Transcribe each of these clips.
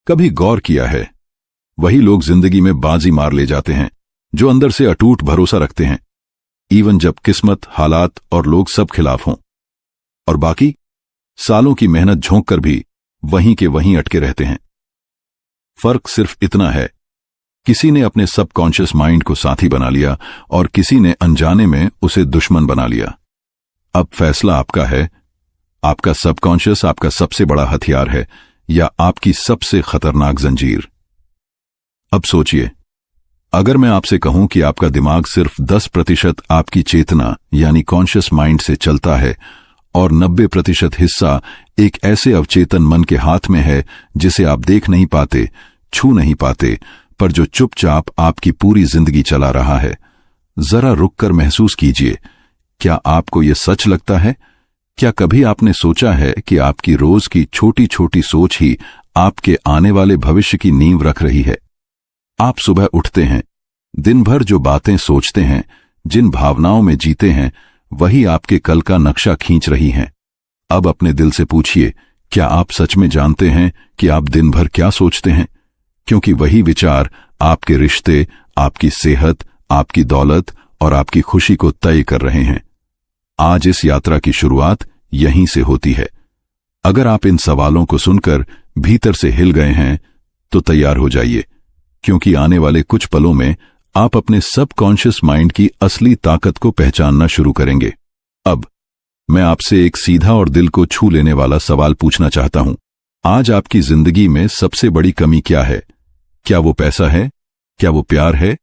कभी गौर किया है, वही लोग जिंदगी में बाजी मार ले जाते हैं जो अंदर से अटूट भरोसा रखते हैं, इवन जब किस्मत, हालात और लोग सब खिलाफ हों। और बाकी सालों की मेहनत झोंक कर भी वहीं के वहीं अटके रहते हैं। फर्क सिर्फ इतना है, किसी ने अपने सबकॉन्शियस माइंड को साथी बना लिया और किसी ने अनजाने में उसे दुश्मन बना लिया। अब फैसला आपका है। आपका सबकॉन्शियस आपका सबसे बड़ा हथियार है या आपकी सबसे खतरनाक जंजीर? अब सोचिए, अगर मैं आपसे कहूं कि आपका दिमाग सिर्फ 10% आपकी चेतना यानी कॉन्शियस माइंड से चलता है और 90% हिस्सा एक ऐसे अवचेतन मन के हाथ में है जिसे आप देख नहीं पाते, छू नहीं पाते, पर जो चुपचाप आपकी पूरी जिंदगी चला रहा है। जरा रुककर महसूस कीजिए, क्या आपको यह सच लगता है? क्या कभी आपने सोचा है कि आपकी रोज की छोटी छोटी सोच ही आपके आने वाले भविष्य की नींव रख रही है? आप सुबह उठते हैं, दिन भर जो बातें सोचते हैं, जिन भावनाओं में जीते हैं, वही आपके कल का नक्शा खींच रही हैं। अब अपने दिल से पूछिए, क्या आप सच में जानते हैं कि आप दिन भर क्या सोचते हैं? क्योंकि वही विचार आपके रिश्ते, आपकी सेहत, आपकी दौलत और आपकी खुशी को तय कर रहे हैं। आज इस यात्रा की शुरुआत यहीं से होती है। अगर आप इन सवालों को सुनकर भीतर से हिल गए हैं तो तैयार हो जाइए, क्योंकि आने वाले कुछ पलों में आप अपने सबकॉन्शियस माइंड की असली ताकत को पहचानना शुरू करेंगे। अब मैं आपसे एक सीधा और दिल को छू लेने वाला सवाल पूछना चाहता हूं। आज आपकी जिंदगी में सबसे बड़ी कमी क्या है? क्या वो पैसा है? क्या वो प्यार है?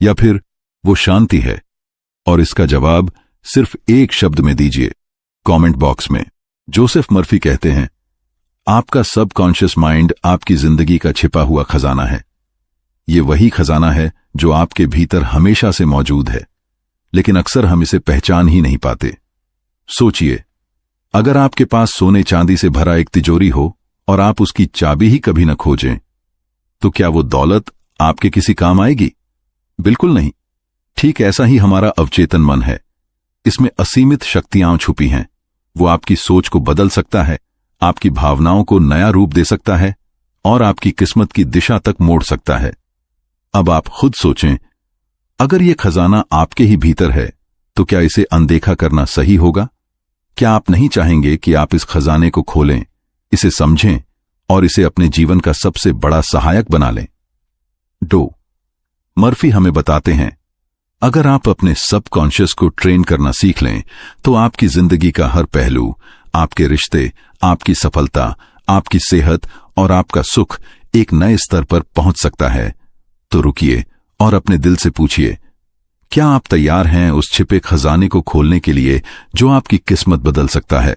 या फिर वो शांति है? और इसका जवाब सिर्फ एक शब्द में दीजिए, कमेंट बॉक्स में। जोसेफ मर्फी कहते हैं, आपका सबकॉन्शियस माइंड आपकी जिंदगी का छिपा हुआ खजाना है। ये वही खजाना है जो आपके भीतर हमेशा से मौजूद है, लेकिन अक्सर हम इसे पहचान ही नहीं पाते। सोचिए, अगर आपके पास सोने चांदी से भरा एक तिजोरी हो और आप उसकी चाबी ही कभी न खोजें, तो क्या वो दौलत आपके किसी काम आएगी? बिल्कुल नहीं। ठीक ऐसा ही हमारा अवचेतन मन है। इसमें असीमित शक्तियां छुपी हैं। वो आपकी सोच को बदल सकता है, आपकी भावनाओं को नया रूप दे सकता है और आपकी किस्मत की दिशा तक मोड़ सकता है। अब आप खुद सोचें, अगर ये खजाना आपके ही भीतर है तो क्या इसे अनदेखा करना सही होगा? क्या आप नहीं चाहेंगे कि आप इस खजाने को खोलें, इसे समझें और इसे अपने जीवन का सबसे बड़ा सहायक बना लें? मर्फी हमें बताते हैं, अगर आप अपने सबकॉन्शियस को ट्रेन करना सीख लें तो आपकी जिंदगी का हर पहलू, आपके रिश्ते, आपकी सफलता, आपकी सेहत और आपका सुख एक नए स्तर पर पहुंच सकता है। तो रुकिए और अपने दिल से पूछिए, क्या आप तैयार हैं उस छिपे खजाने को खोलने के लिए जो आपकी किस्मत बदल सकता है?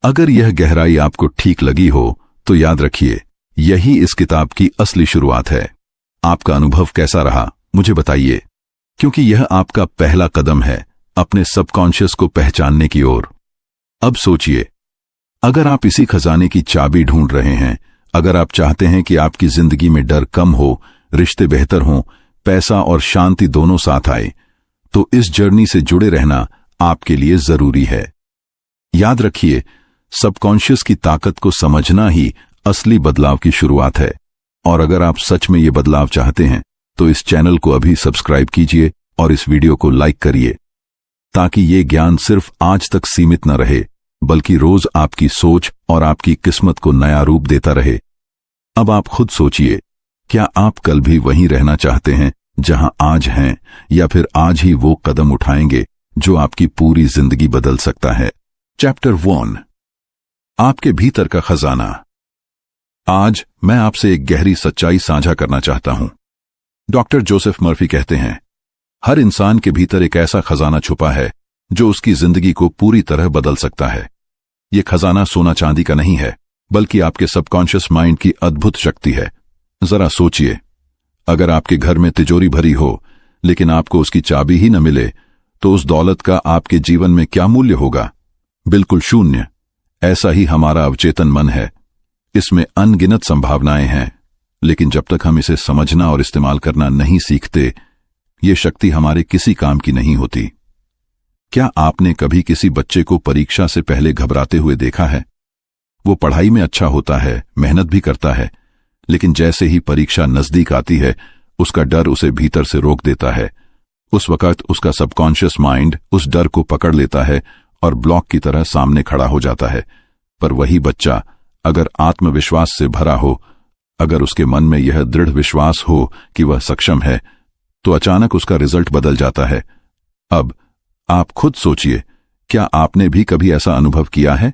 अगर यह गहराई आपको ठीक लगी हो तो याद रखिए, यही इस किताब की असली शुरुआत है। आपका अनुभव कैसा रहा मुझे बताइए, क्योंकि यह आपका पहला कदम है अपने सबकॉन्शियस को पहचानने की ओर। अब सोचिए, अगर आप इसी खजाने की चाबी ढूंढ रहे हैं, अगर आप चाहते हैं कि आपकी जिंदगी में डर कम हो, रिश्ते बेहतर हों, पैसा और शांति दोनों साथ आए, तो इस जर्नी से जुड़े रहना आपके लिए जरूरी है। याद रखिए, सबकॉन्शियस की ताकत को समझना ही असली बदलाव की शुरुआत है। और अगर आप सच में ये बदलाव चाहते हैं तो इस चैनल को अभी सब्सक्राइब कीजिए और इस वीडियो को लाइक करिए, ताकि ये ज्ञान सिर्फ आज तक सीमित न रहे, बल्कि रोज आपकी सोच और आपकी किस्मत को नया रूप देता रहे। अब आप खुद सोचिए, क्या आप कल भी वहीं रहना चाहते हैं जहां आज हैं, या फिर आज ही वो कदम उठाएंगे जो आपकी पूरी जिंदगी बदल सकता है? चैप्टर 1, आपके भीतर का खजाना। आज मैं आपसे एक गहरी सच्चाई साझा करना चाहता हूं। डॉक्टर जोसेफ मर्फी कहते हैं, हर इंसान के भीतर एक ऐसा खजाना छुपा है जो उसकी जिंदगी को पूरी तरह बदल सकता है। यह खजाना सोना चांदी का नहीं है, बल्कि आपके सबकॉन्शियस माइंड की अद्भुत शक्ति है। जरा सोचिए, अगर आपके घर में तिजोरी भरी हो लेकिन आपको उसकी चाबी ही न मिले, तो उस दौलत का आपके जीवन में क्या मूल्य होगा? बिल्कुल शून्य। ऐसा ही हमारा अवचेतन मन है। इसमें अनगिनत संभावनाएं हैं, लेकिन जब तक हम इसे समझना और इस्तेमाल करना नहीं सीखते, ये शक्ति हमारे किसी काम की नहीं होती। क्या आपने कभी किसी बच्चे को परीक्षा से पहले घबराते हुए देखा है? वो पढ़ाई में अच्छा होता है, मेहनत भी करता है, लेकिन जैसे ही परीक्षा नजदीक आती है उसका डर उसे भीतर से रोक देता है। उस वक्त उसका सबकॉन्शियस माइंड उस डर को पकड़ लेता है और ब्लॉक की तरह सामने खड़ा हो जाता है। पर वही बच्चा अगर आत्मविश्वास से भरा हो, अगर उसके मन में यह दृढ़ विश्वास हो कि वह सक्षम है, तो अचानक उसका रिजल्ट बदल जाता है। अब आप खुद सोचिए, क्या आपने भी कभी ऐसा अनुभव किया है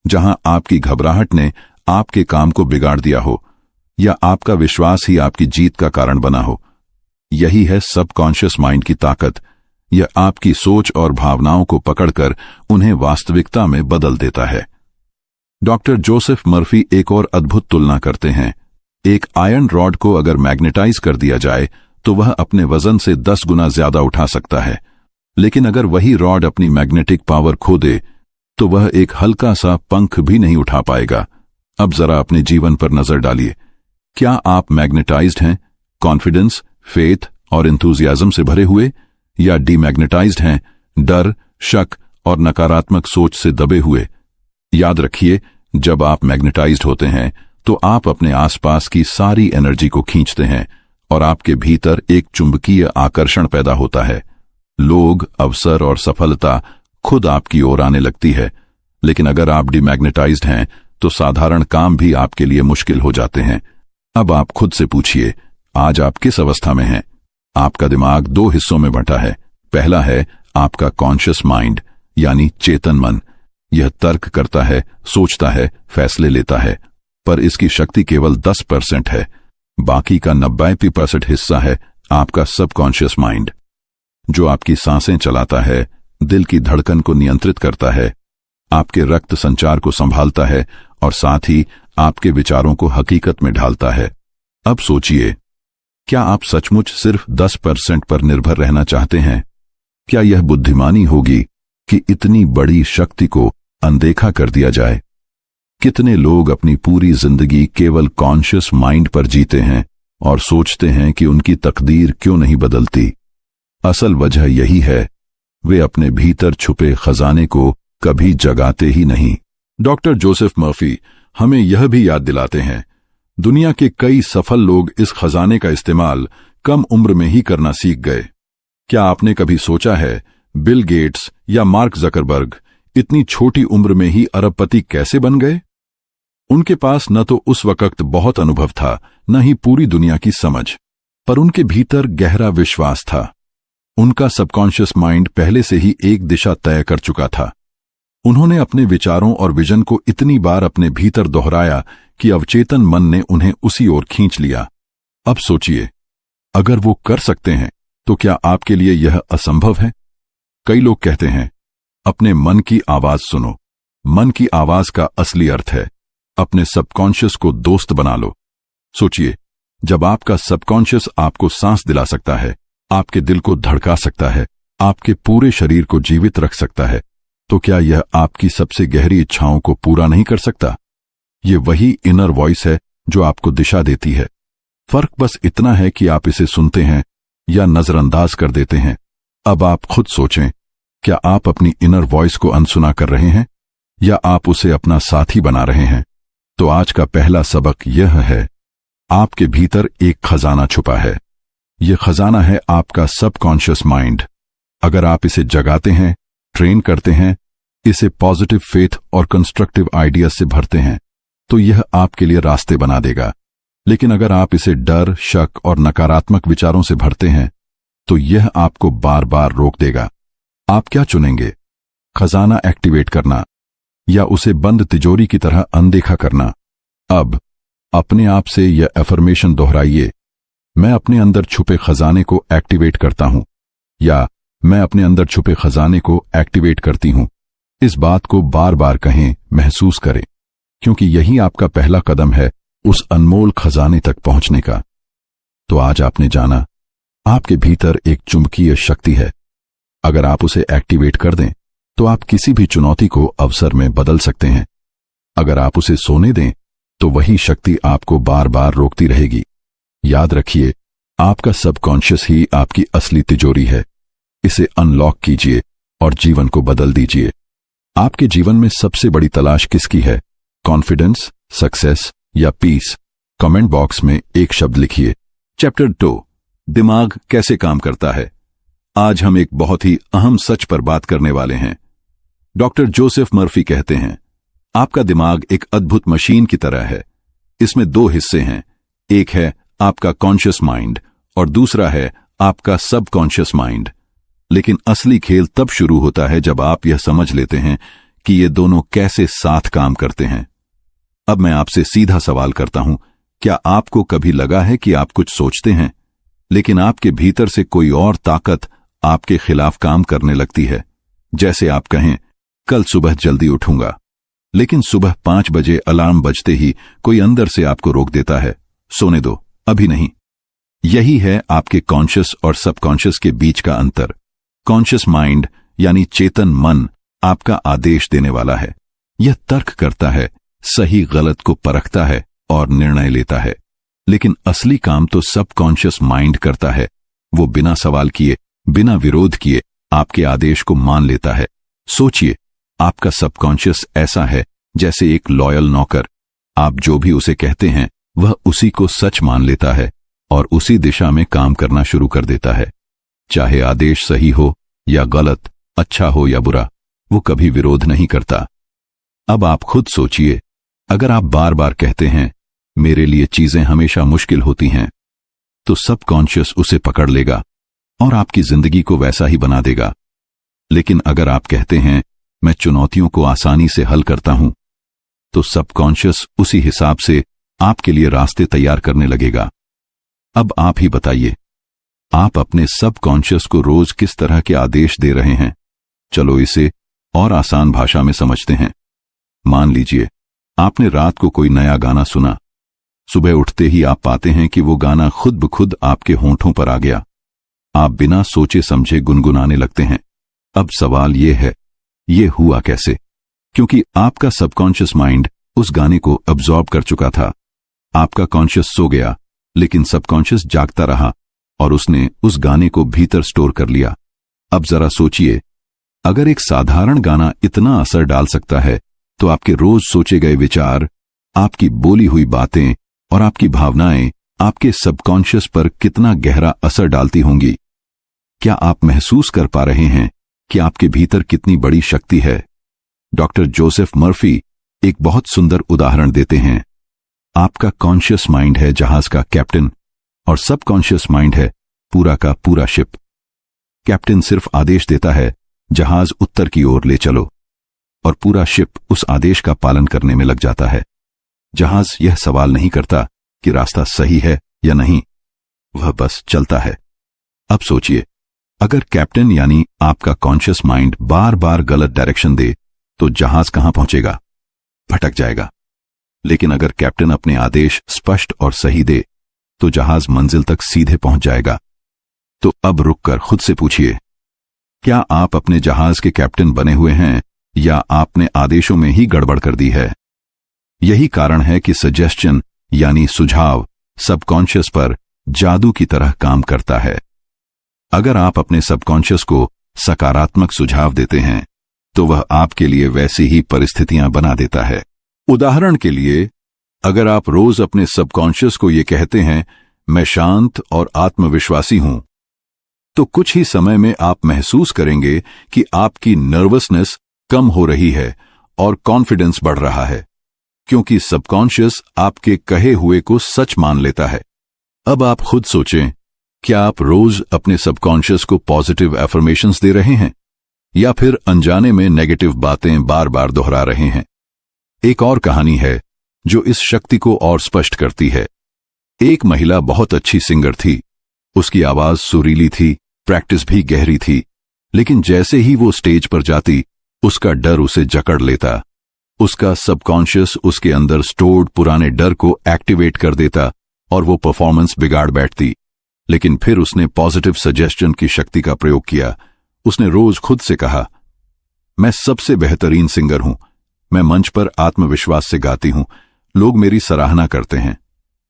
जहां आपकी घबराहट ने आपके काम को बिगाड़ दिया हो, या आपका विश्वास ही आपकी जीत का कारण बना हो? यही है सबकॉन्शियस माइंड की ताकत। यह आपकी सोच और भावनाओं को पकड़कर उन्हें वास्तविकता में बदल देता है। डॉक्टर जोसेफ मर्फी एक और अद्भुत तुलना करते हैं। एक आयरन रॉड को अगर मैग्नेटाइज कर दिया जाए तो वह अपने वजन से 10 गुना ज्यादा उठा सकता है, लेकिन अगर वही रॉड अपनी मैग्नेटिक पावर खो दे तो वह एक हल्का सा पंख भी नहीं उठा पाएगा। अब जरा अपने जीवन पर नजर डालिए। क्या आप मैग्नेटाइज्ड हैं, कॉन्फिडेंस, फेथ और एंथुजियाज्म से भरे हुए, या डीमैग्नेटाइज्ड हैं, डर, शक और नकारात्मक सोच से दबे हुए? याद रखिए, जब आप मैग्नेटाइज्ड होते हैं तो आप अपने आसपास की सारी एनर्जी को खींचते हैं और आपके भीतर एक चुंबकीय आकर्षण पैदा होता है। लोग, अवसर और सफलता खुद आपकी ओर आने लगती है। लेकिन अगर आप डीमैग्नेटाइज्ड हैं तो साधारण काम भी आपके लिए मुश्किल हो जाते हैं। अब आप खुद से पूछिए, आज आप किस अवस्था में हैं? आपका दिमाग 2 हिस्सों में बंटा है। पहला है आपका कॉन्शियस माइंड, यानी चेतन मन। यह तर्क करता है, सोचता है, फैसले लेता है, पर इसकी शक्ति केवल 10% है। बाकी का 90% हिस्सा है आपका सबकॉन्शियस माइंड, जो आपकी सांसें चलाता है, दिल की धड़कन को नियंत्रित करता है, आपके रक्त संचार को संभालता है और साथ ही आपके विचारों को हकीकत में ढालता है। अब सोचिए, क्या आप सचमुच सिर्फ 10% पर निर्भर रहना चाहते हैं? क्या यह बुद्धिमानी होगी कि इतनी बड़ी शक्ति को अनदेखा कर दिया जाए? कितने लोग अपनी पूरी जिंदगी केवल कॉन्शियस माइंड पर जीते हैं और सोचते हैं कि उनकी तकदीर क्यों नहीं बदलती? असल वजह यही है, वे अपने भीतर छुपे खजाने को कभी जगाते ही नहीं। डॉक्टर जोसेफ मर्फी हमें यह भी याद दिलाते हैं, दुनिया के कई सफल लोग इस खजाने का इस्तेमाल कम उम्र में ही करना सीख गए। क्या आपने कभी सोचा है, बिल गेट्स या मार्क जकरबर्ग इतनी छोटी उम्र में ही अरबपति कैसे बन गए? उनके पास न तो उस वक्त बहुत अनुभव था, न ही पूरी दुनिया की समझ, पर उनके भीतर गहरा विश्वास था। उनका सबकॉन्शियस माइंड पहले से ही एक दिशा तय कर चुका था। उन्होंने अपने विचारों और विजन को इतनी बार अपने भीतर दोहराया कि अवचेतन मन ने उन्हें उसी ओर खींच लिया। अब सोचिए, अगर वो कर सकते हैं तो क्या आपके लिए यह असंभव है? कई लोग कहते हैं, अपने मन की आवाज सुनो। मन की आवाज का असली अर्थ है, अपने सबकॉन्शियस को दोस्त बना लो। सोचिए, जब आपका सबकॉन्शियस आपको सांस दिला सकता है, आपके दिल को धड़का सकता है, आपके पूरे शरीर को जीवित रख सकता है, तो क्या यह आपकी सबसे गहरी इच्छाओं को पूरा नहीं कर सकता? ये वही इनर वॉइस है जो आपको दिशा देती है। फर्क बस इतना है कि आप इसे सुनते हैं या नजरअंदाज कर देते हैं। अब आप खुद सोचें, क्या आप अपनी इनर वॉइस को अनसुना कर रहे हैं या आप उसे अपना साथी बना रहे हैं? तो आज का पहला सबक यह है, आपके भीतर एक खजाना छुपा है। यह खजाना है आपका सबकॉन्शियस माइंड। अगर आप इसे जगाते हैं, ट्रेन करते हैं, इसे पॉजिटिव फेथ और कंस्ट्रक्टिव आइडियाज से भरते हैं, तो यह आपके लिए रास्ते बना देगा। लेकिन अगर आप इसे डर, शक और नकारात्मक विचारों से भरते हैं, तो यह आपको बार बार रोक देगा। आप क्या चुनेंगे, खजाना एक्टिवेट करना या उसे बंद तिजोरी की तरह अनदेखा करना? अब अपने आप से यह अफर्मेशन दोहराइए, मैं अपने अंदर छुपे खजाने को एक्टिवेट करता हूं, या मैं अपने अंदर छुपे खजाने को एक्टिवेट करती हूं। इस बात को बार बार कहें, महसूस करें, क्योंकि यही आपका पहला कदम है उस अनमोल खजाने तक पहुंचने का। तो आज आपने जाना, आपके भीतर एक चुंबकीय शक्ति है। अगर आप उसे एक्टिवेट कर दें तो आप किसी भी चुनौती को अवसर में बदल सकते हैं। अगर आप उसे सोने दें तो वही शक्ति आपको बार बार रोकती रहेगी। याद रखिए, आपका सबकॉन्शियस ही आपकी असली तिजोरी है। इसे अनलॉक कीजिए और जीवन को बदल दीजिए। आपके जीवन में सबसे बड़ी तलाश किसकी है? कॉन्फिडेंस, सक्सेस या पीस? कमेंट बॉक्स में एक शब्द लिखिए। चैप्टर 2, दिमाग कैसे काम करता है। आज हम एक बहुत ही अहम सच पर बात करने वाले हैं। डॉक्टर जोसेफ मर्फी कहते हैं, आपका दिमाग एक अद्भुत मशीन की तरह है। इसमें 2 हिस्से हैं, एक है आपका कॉन्शियस माइंड और दूसरा है आपका सबकॉन्शियस माइंड। लेकिन असली खेल तब शुरू होता है जब आप यह समझ लेते हैं कि ये दोनों कैसे साथ काम करते हैं। अब मैं आपसे सीधा सवाल करता हूं, क्या आपको कभी लगा है कि आप कुछ सोचते हैं लेकिन आपके भीतर से कोई और ताकत आपके खिलाफ काम करने लगती है? जैसे आप कहें, कल सुबह जल्दी उठूंगा, लेकिन सुबह 5 बजे अलार्म बजते ही कोई अंदर से आपको रोक देता है, सोने दो, अभी नहीं। यही है आपके कॉन्शियस और सबकॉन्शियस के बीच का अंतर। कॉन्शियस माइंड यानी चेतन मन आपका आदेश देने वाला है। यह तर्क करता है, सही गलत को परखता है और निर्णय लेता है। लेकिन असली काम तो सबकॉन्शियस माइंड करता है। वो बिना सवाल किए, बिना विरोध किए आपके आदेश को मान लेता है। सोचिए, आपका सबकॉन्शियस ऐसा है जैसे एक लॉयल नौकर। आप जो भी उसे कहते हैं वह उसी को सच मान लेता है और उसी दिशा में काम करना शुरू कर देता है। चाहे आदेश सही हो या गलत, अच्छा हो या बुरा, वो कभी विरोध नहीं करता। अब आप खुद सोचिए, अगर आप बार बार कहते हैं मेरे लिए चीजें हमेशा मुश्किल होती हैं, तो सबकॉन्शियस उसे पकड़ लेगा और आपकी जिंदगी को वैसा ही बना देगा। लेकिन अगर आप कहते हैं मैं चुनौतियों को आसानी से हल करता हूं, तो सबकॉन्शियस उसी हिसाब से आपके लिए रास्ते तैयार करने लगेगा। अब आप ही बताइए, आप अपने सबकॉन्शियस को रोज किस तरह के आदेश दे रहे हैं? चलो इसे और आसान भाषा में समझते हैं। मान लीजिए आपने रात को कोई नया गाना सुना। सुबह उठते ही आप पाते हैं कि वो गाना खुद ब खुद आपके होंठों पर आ गया। आप बिना सोचे समझे गुनगुनाने लगते हैं। अब सवाल ये है, ये हुआ कैसे? क्योंकि आपका सबकॉन्शियस माइंड उस गाने को अब्सॉर्ब कर चुका था। आपका कॉन्शियस सो गया, लेकिन सबकॉन्शियस जागता रहा और उसने उस गाने को भीतर स्टोर कर लिया। अब जरा सोचिए, अगर एक साधारण गाना इतना असर डाल सकता है, तो आपके रोज सोचे गए विचार, आपकी बोली हुई बातें और आपकी भावनाएं आपके सबकॉन्शियस पर कितना गहरा असर डालती होंगी। क्या आप महसूस कर पा रहे हैं कि आपके भीतर कितनी बड़ी शक्ति है? डॉक्टर जोसेफ मर्फी एक बहुत सुंदर उदाहरण देते हैं। आपका कॉन्शियस माइंड है जहाज का कैप्टन और सबकॉन्शियस माइंड है पूरा का पूरा शिप। कैप्टन सिर्फ आदेश देता है, जहाज उत्तर की ओर ले चलो, और पूरा शिप उस आदेश का पालन करने में लग जाता है। जहाज यह सवाल नहीं करता कि रास्ता सही है या नहीं, वह बस चलता है। अब सोचिए, अगर कैप्टन यानी आपका कॉन्शियस माइंड बार बार गलत डायरेक्शन दे, तो जहाज कहां पहुंचेगा? भटक जाएगा। लेकिन अगर कैप्टन अपने आदेश स्पष्ट और सही दे, तो जहाज मंजिल तक सीधे पहुंच जाएगा। तो अब रुककर खुद से पूछिए, क्या आप अपने जहाज के कैप्टन बने हुए हैं या आपने आदेशों में ही गड़बड़ कर दी है? यही कारण है कि सजेशन यानी सुझाव सबकॉन्शियस पर जादू की तरह काम करता है। अगर आप अपने सबकॉन्शियस को सकारात्मक सुझाव देते हैं, तो वह आपके लिए वैसी ही परिस्थितियां बना देता है। उदाहरण के लिए, अगर आप रोज अपने सबकॉन्शियस को ये कहते हैं, मैं शांत और आत्मविश्वासी हूं, तो कुछ ही समय में आप महसूस करेंगे कि आपकी नर्वसनेस कम हो रही है और कॉन्फिडेंस बढ़ रहा है, क्योंकि सबकॉन्शियस आपके कहे हुए को सच मान लेता है। अब आप खुद सोचें, क्या आप रोज अपने सबकॉन्शियस को पॉजिटिव एफर्मेशंस दे रहे हैं या फिर अनजाने में नेगेटिव बातें बार बार दोहरा रहे हैं? एक और कहानी है जो इस शक्ति को और स्पष्ट करती है। एक महिला बहुत अच्छी सिंगर थी। उसकी आवाज सुरीली थी, प्रैक्टिस भी गहरी थी, लेकिन जैसे ही वो स्टेज पर जाती, उसका डर उसे जकड़ लेता। उसका सबकॉन्शियस उसके अंदर स्टोर्ड पुराने डर को एक्टिवेट कर देता और वो परफॉर्मेंस बिगाड़ बैठती। लेकिन फिर उसने पॉजिटिव सजेशन की शक्ति का प्रयोग किया। उसने रोज खुद से कहा, मैं सबसे बेहतरीन सिंगर हूं, मैं मंच पर आत्मविश्वास से गाती हूं, लोग मेरी सराहना करते हैं।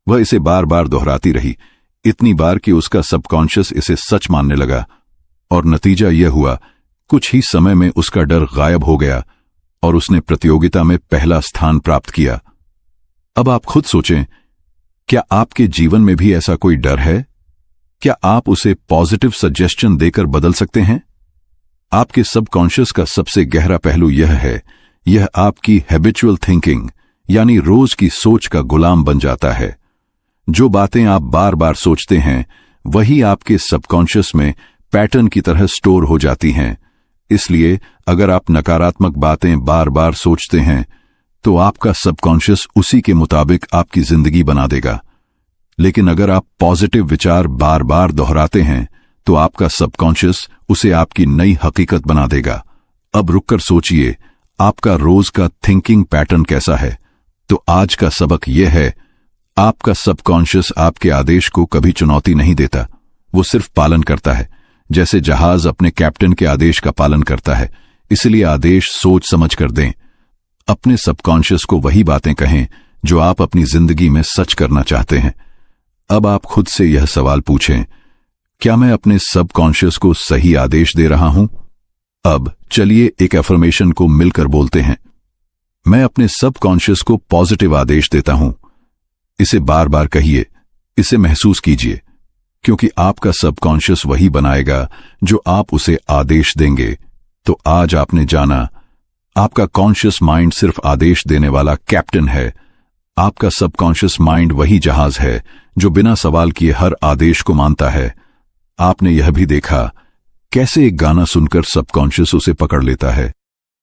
वह इसे बार बार दोहराती रही, इतनी बार कि उसका सबकॉन्शियस इसे सच मानने लगा, और नतीजा यह हुआ, कुछ ही समय में उसका डर गायब हो गया और उसने प्रतियोगिता में पहला स्थान प्राप्त किया। अब आप खुद सोचें, क्या आपके जीवन में भी ऐसा कोई डर है? क्या आप उसे पॉजिटिव सजेशन देकर बदल सकते हैं? आपके सबकॉन्शियस का सबसे गहरा पहलू यह है, यह आपकी हैबिचुअल थिंकिंग यानी रोज की सोच का गुलाम बन जाता है। जो बातें आप बार बार सोचते हैं वही आपके सबकॉन्शियस में पैटर्न की तरह स्टोर हो जाती हैं। इसलिए अगर आप नकारात्मक बातें बार बार सोचते हैं तो आपका सबकॉन्शियस उसी के मुताबिक आपकी जिंदगी बना देगा। लेकिन अगर आप पॉजिटिव विचार बार बार दोहराते हैं तो आपका सबकॉन्शियस उसे आपकी नई हकीकत बना देगा। अब रुककर सोचिए, आपका रोज का थिंकिंग पैटर्न कैसा है? तो आज का सबक यह है, आपका सबकॉन्शियस आपके आदेश को कभी चुनौती नहीं देता, वो सिर्फ पालन करता है, जैसे जहाज अपने कैप्टन के आदेश का पालन करता है। इसलिए आदेश सोच समझ कर दें। अपने सबकॉन्शियस को वही बातें कहें जो आप अपनी जिंदगी में सच करना चाहते हैं। अब आप खुद से यह सवाल पूछें, क्या मैं अपने सबकॉन्शियस को सही आदेश दे रहा हूं? अब चलिए एक एफर्मेशन को मिलकर बोलते हैं। मैं अपने सबकॉन्शियस को पॉजिटिव आदेश देता हूं। इसे बार बार कहिए, इसे महसूस कीजिए, क्योंकि आपका सबकॉन्शियस वही बनाएगा जो आप उसे आदेश देंगे। तो आज आपने जाना, आपका कॉन्शियस माइंड सिर्फ आदेश देने वाला कैप्टन है। आपका सबकॉन्शियस माइंड वही जहाज है जो बिना सवाल किए हर आदेश को मानता है। आपने यह भी देखा कैसे एक गाना सुनकर सबकॉन्शियस उसे पकड़ लेता है,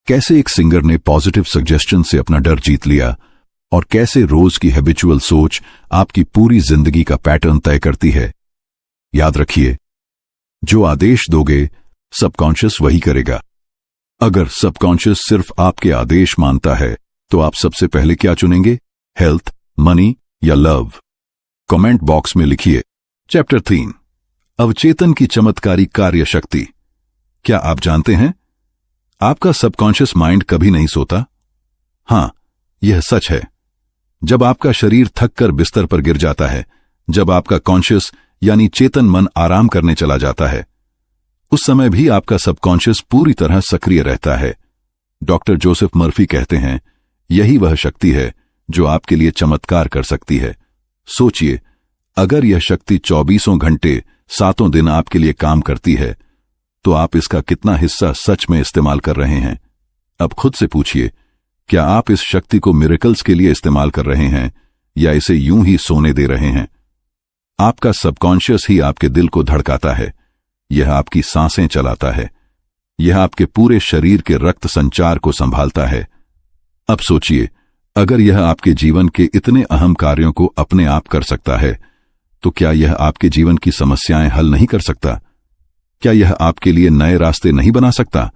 कैसे एक सिंगर ने पॉजिटिव सजेशन से अपना डर जीत लिया, और कैसे रोज की हैबिचुअल सोच आपकी पूरी जिंदगी का पैटर्न तय करती है। याद रखिए, जो आदेश दोगे सबकॉन्शियस वही करेगा। अगर सबकॉन्शियस सिर्फ आपके आदेश मानता है तो आप सबसे पहले क्या चुनेंगे? हेल्थ, मनी या लव? कमेंट बॉक्स में लिखिए। चैप्टर 3, अवचेतन की चमत्कारी कार्य शक्ति। क्या आप जानते हैं, आपका सबकॉन्शियस माइंड कभी नहीं सोता। हां, यह सच है। जब आपका शरीर थक कर बिस्तर पर गिर जाता है, जब आपका कॉन्शियस यानी चेतन मन आराम करने चला जाता है, उस समय भी आपका सबकॉन्शियस पूरी तरह सक्रिय रहता है। डॉक्टर जोसेफ मर्फी कहते हैं, यही वह शक्ति है जो आपके लिए चमत्कार कर सकती है। सोचिए, अगर यह शक्ति 24 घंटे 7 दिन आपके लिए काम करती है तो आप इसका कितना हिस्सा सच में इस्तेमाल कर रहे हैं? अब खुद से पूछिए, क्या आप इस शक्ति को मिरेकल्स के लिए इस्तेमाल कर रहे हैं या इसे यूं ही सोने दे रहे हैं? आपका सबकॉन्शियस ही आपके दिल को धड़काता है, यह आपकी सांसें चलाता है, यह आपके पूरे शरीर के रक्त संचार को संभालता है। अब सोचिए, अगर यह आपके जीवन के इतने अहम कार्यों को अपने आप कर सकता है तो क्या यह आपके जीवन की समस्याएं हल नहीं कर सकता? क्या यह आपके लिए नए रास्ते नहीं बना सकता?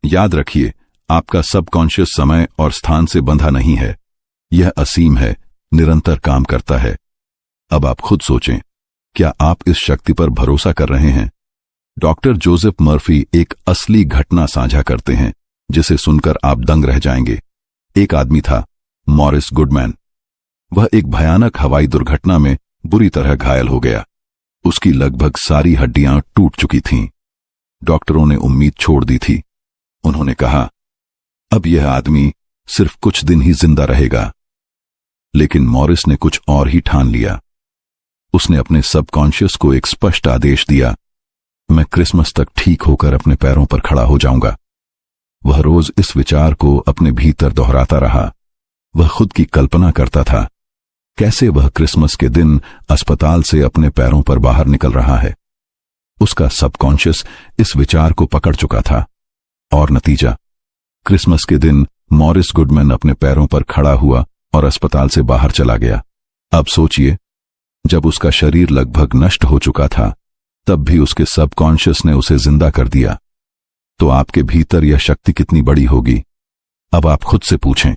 याद रखिए, आपका सबकॉन्शियस समय और स्थान से बंधा नहीं है, यह असीम है, निरंतर काम करता है। अब आप खुद सोचें, क्या आप इस शक्ति पर भरोसा कर रहे हैं? डॉक्टर जोसेफ मर्फी एक असली घटना साझा करते हैं जिसे सुनकर आप दंग रह जाएंगे। एक आदमी था, मॉरिस गुडमैन। वह एक भयानक हवाई दुर्घटना में बुरी तरह घायल हो गया। उसकी लगभग सारी हड्डियां टूट चुकी थीं। डॉक्टरों ने उम्मीद छोड़ दी थी। उन्होंने कहा, अब यह आदमी सिर्फ कुछ दिन ही जिंदा रहेगा। लेकिन मॉरिस ने कुछ और ही ठान लिया। उसने अपने सबकॉन्शियस को एक स्पष्ट आदेश दिया, मैं क्रिसमस तक ठीक होकर अपने पैरों पर खड़ा हो जाऊंगा। वह रोज इस विचार को अपने भीतर दोहराता रहा। वह खुद की कल्पना करता था, कैसे वह क्रिसमस के दिन अस्पताल से अपने पैरों पर बाहर निकल रहा है। उसका सबकॉन्शियस इस विचार को पकड़ चुका था और नतीजा, क्रिसमस के दिन मॉरिस गुडमैन अपने पैरों पर खड़ा हुआ और अस्पताल से बाहर चला गया। अब सोचिए, जब उसका शरीर लगभग नष्ट हो चुका था तब भी उसके सबकॉन्शियस ने उसे जिंदा कर दिया। तो आपके भीतर यह शक्ति कितनी बड़ी होगी? अब आप खुद से पूछें,